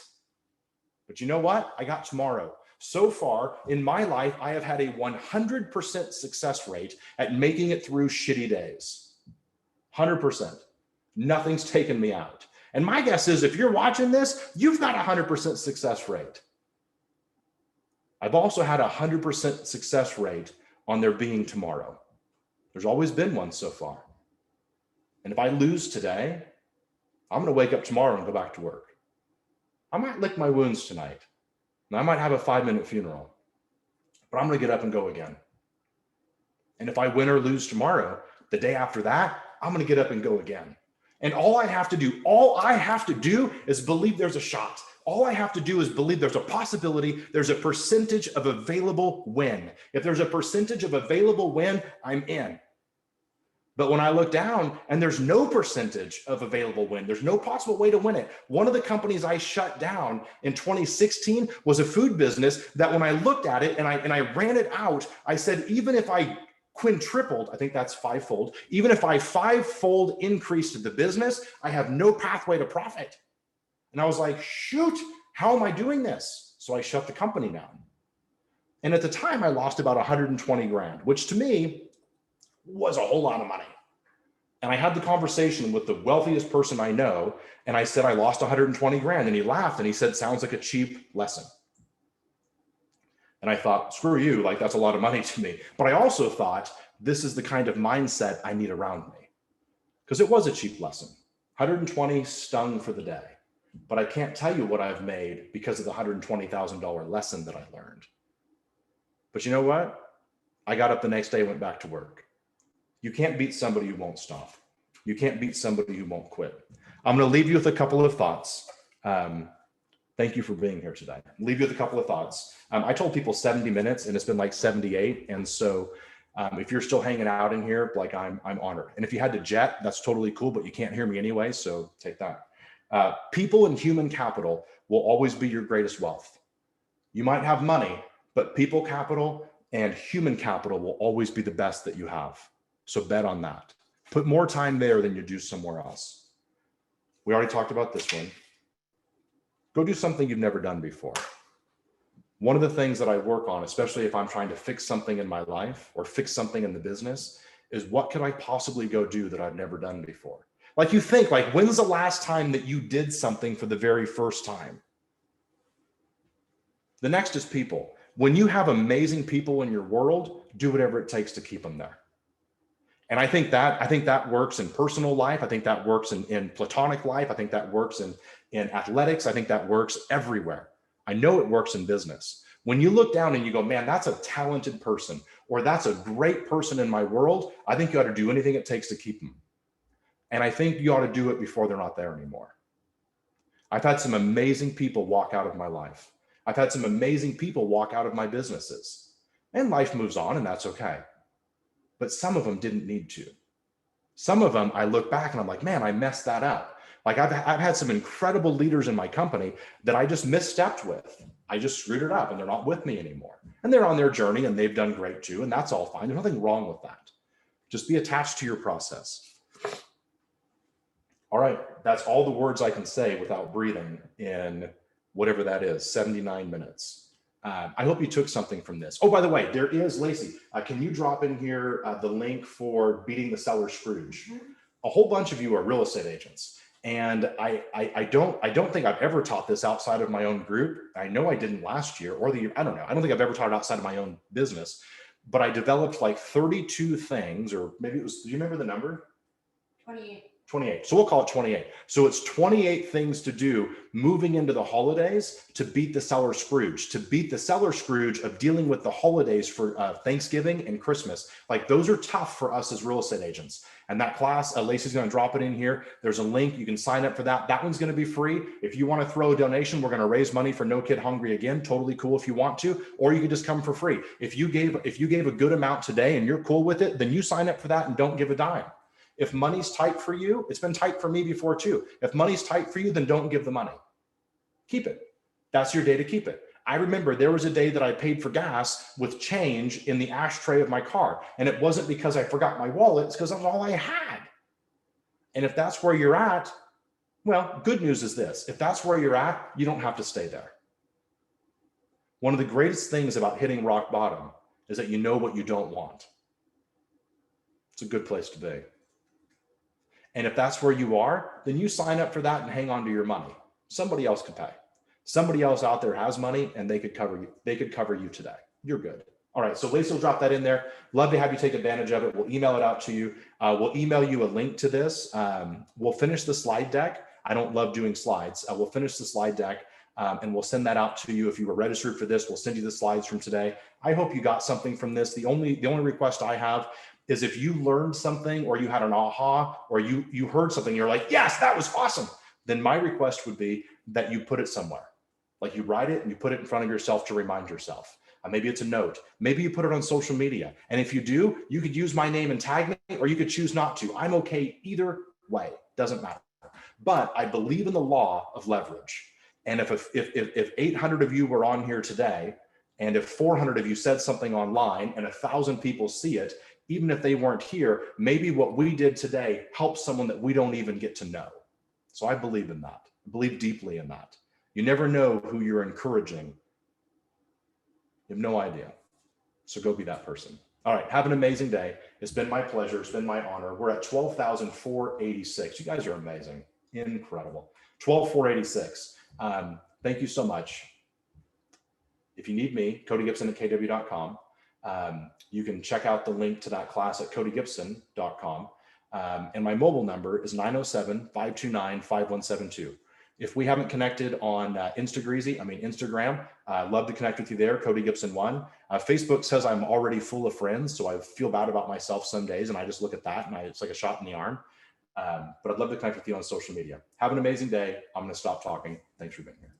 But you know what? I got tomorrow. So far in my life, I have had a 100% success rate at making it through shitty days. 100%. Nothing's taken me out. And my guess is if you're watching this, you've got a 100% success rate. I've also had a 100% success rate on there being tomorrow. There's always been one so far. And if I lose today, I'm going to wake up tomorrow and go back to work. I might lick my wounds tonight, and I might have a 5-minute funeral, but I'm going to get up and go again. And if I win or lose tomorrow, the day after that, I'm going to get up and go again. And all I have to do is believe there's a shot. All I have to do is believe there's a possibility, there's a percentage of available win. If there's a percentage of available win, I'm in. But when I look down and there's no percentage of available win, there's no possible way to win it. One of the companies I shut down in 2016 was a food business that when I looked at it and I ran it out, I said, even if I quintupled, I think that's fivefold, even if I fivefold increased the business, I have no pathway to profit. And I was like, shoot, how am I doing this? So I shut the company down. And at the time I lost about 120 grand, which to me was a whole lot of money. And I had the conversation with the wealthiest person I know. And I said, I lost 120 grand. And he laughed and he said, sounds like a cheap lesson. And I thought, screw you, like that's a lot of money to me. But I also thought, this is the kind of mindset I need around me. Because it was a cheap lesson. 120 stung for the day. But I can't tell you what I've made because of the $120,000 lesson that I learned. But you know what? I got up the next day and went back to work. You can't beat somebody who won't stop. You can't beat somebody who won't quit. I'm going to leave you with a couple of thoughts. Thank you for being here today. Leave you with a couple of thoughts. I told people 70 minutes and it's been like 78. And so if you're still hanging out in here, like I'm honored. And if you had to jet, that's totally cool, but you can't hear me anyway. So take that. People and human capital will always be your greatest wealth. You might have money, but people capital and human capital will always be the best that you have. So bet on that. Put more time there than you do somewhere else. We already talked about this one. Go do something you've never done before. One of the things that I work on, especially if I'm trying to fix something in my life or fix something in the business, is what could I possibly go do that I've never done before? Like you think, like when's the last time that you did something for the very first time? The next is people. When you have amazing people in your world, do whatever it takes to keep them there. And I think that works in personal life. I think that works in platonic life. I think that works in athletics. I think that works everywhere. I know it works in business. When you look down and you go, man, that's a talented person, or that's a great person in my world, I think you ought to do anything it takes to keep them. And I think you ought to do it before they're not there anymore. I've had some amazing people walk out of my life. I've had some amazing people walk out of my businesses. And life moves on, and that's okay. But some of them didn't need to. Some of them, I look back and I'm like, man, I messed that up. Like I've had some incredible leaders in my company that I just misstepped with. I just screwed it up and they're not with me anymore. And they're on their journey and they've done great too. And that's all fine. There's nothing wrong with that. Just be attached to your process. All right. That's all the words I can say without breathing in whatever that is, 79 minutes. I hope you took something from this. Oh, by the way, there is, Lacey, can you drop in here the link for Beating the Seller Scrooge? Mm-hmm. A whole bunch of you are real estate agents. And I don't think I've ever taught this outside of my own group. I know I didn't last year or the year, I don't know. I don't think I've ever taught it outside of my own business, but I developed like 32 things, or maybe it was, do you remember the number? 28. So we'll call it 28. So it's 28 things to do moving into the holidays to beat the seller Scrooge, of dealing with the holidays for Thanksgiving and Christmas. Like those are tough for us as real estate agents. And that class, Lacey's going to drop it in here. There's a link. You can sign up for that. That one's going to be free. If you want to throw a donation, we're going to raise money for No Kid Hungry again. Totally cool if you want to, or you could just come for free. If you gave a good amount today and you're cool with it, then you sign up for that and don't give a dime. If money's tight for you, it's been tight for me before too. If money's tight for you, then don't give the money. Keep it. That's your day to keep it. I remember there was a day that I paid for gas with change in the ashtray of my car. And it wasn't because I forgot my wallet, it's because that's all I had. And if that's where you're at, well, good news is this. If that's where you're at, you don't have to stay there. One of the greatest things about hitting rock bottom is that you know what you don't want. It's a good place to be. And if that's where you are, then you sign up for that and hang on to your money. Somebody else could pay. Somebody else out there has money and they could cover you. They could cover you today. You're good. All right. So Lacey will drop that in there. Love to have you take advantage of it. We'll email it out to you. We'll email you a link to this. We'll finish the slide deck. I don't love doing slides. We'll finish the slide deck and we'll send that out to you. If you were registered for this, we'll send you the slides from today. I hope you got something from this. The only request I have is if you learned something or you had an aha or you heard something, you're like, yes, that was awesome. Then my request would be that you put it somewhere. Like you write it and you put it in front of yourself to remind yourself. Maybe it's a note. Maybe you put it on social media. And if you do, you could use my name and tag me, or you could choose not to. I'm okay either way. Doesn't matter. But I believe in the law of leverage. And if 800 of you were on here today, and if 400 of you said something online and 1,000 people see it, even if they weren't here, maybe what we did today helps someone that we don't even get to know. So I believe in that. I believe deeply in that. You never know who you're encouraging. You have no idea. So go be that person. All right. Have an amazing day. It's been my pleasure. It's been my honor. We're at 12,486. You guys are amazing. Incredible. 12,486. Thank you so much. If you need me, Cody Gibson at kw.com. You can check out the link to that class at codygibson.com. And my mobile number is 907-529-5172. If we haven't connected on Instagram, I'd love to connect with you there, Cody Gibson 1. Facebook says I'm already full of friends, so I feel bad about myself some days, and I just look at that, and it's like a shot in the arm. But I'd love to connect with you on social media. Have an amazing day. I'm going to stop talking. Thanks for being here.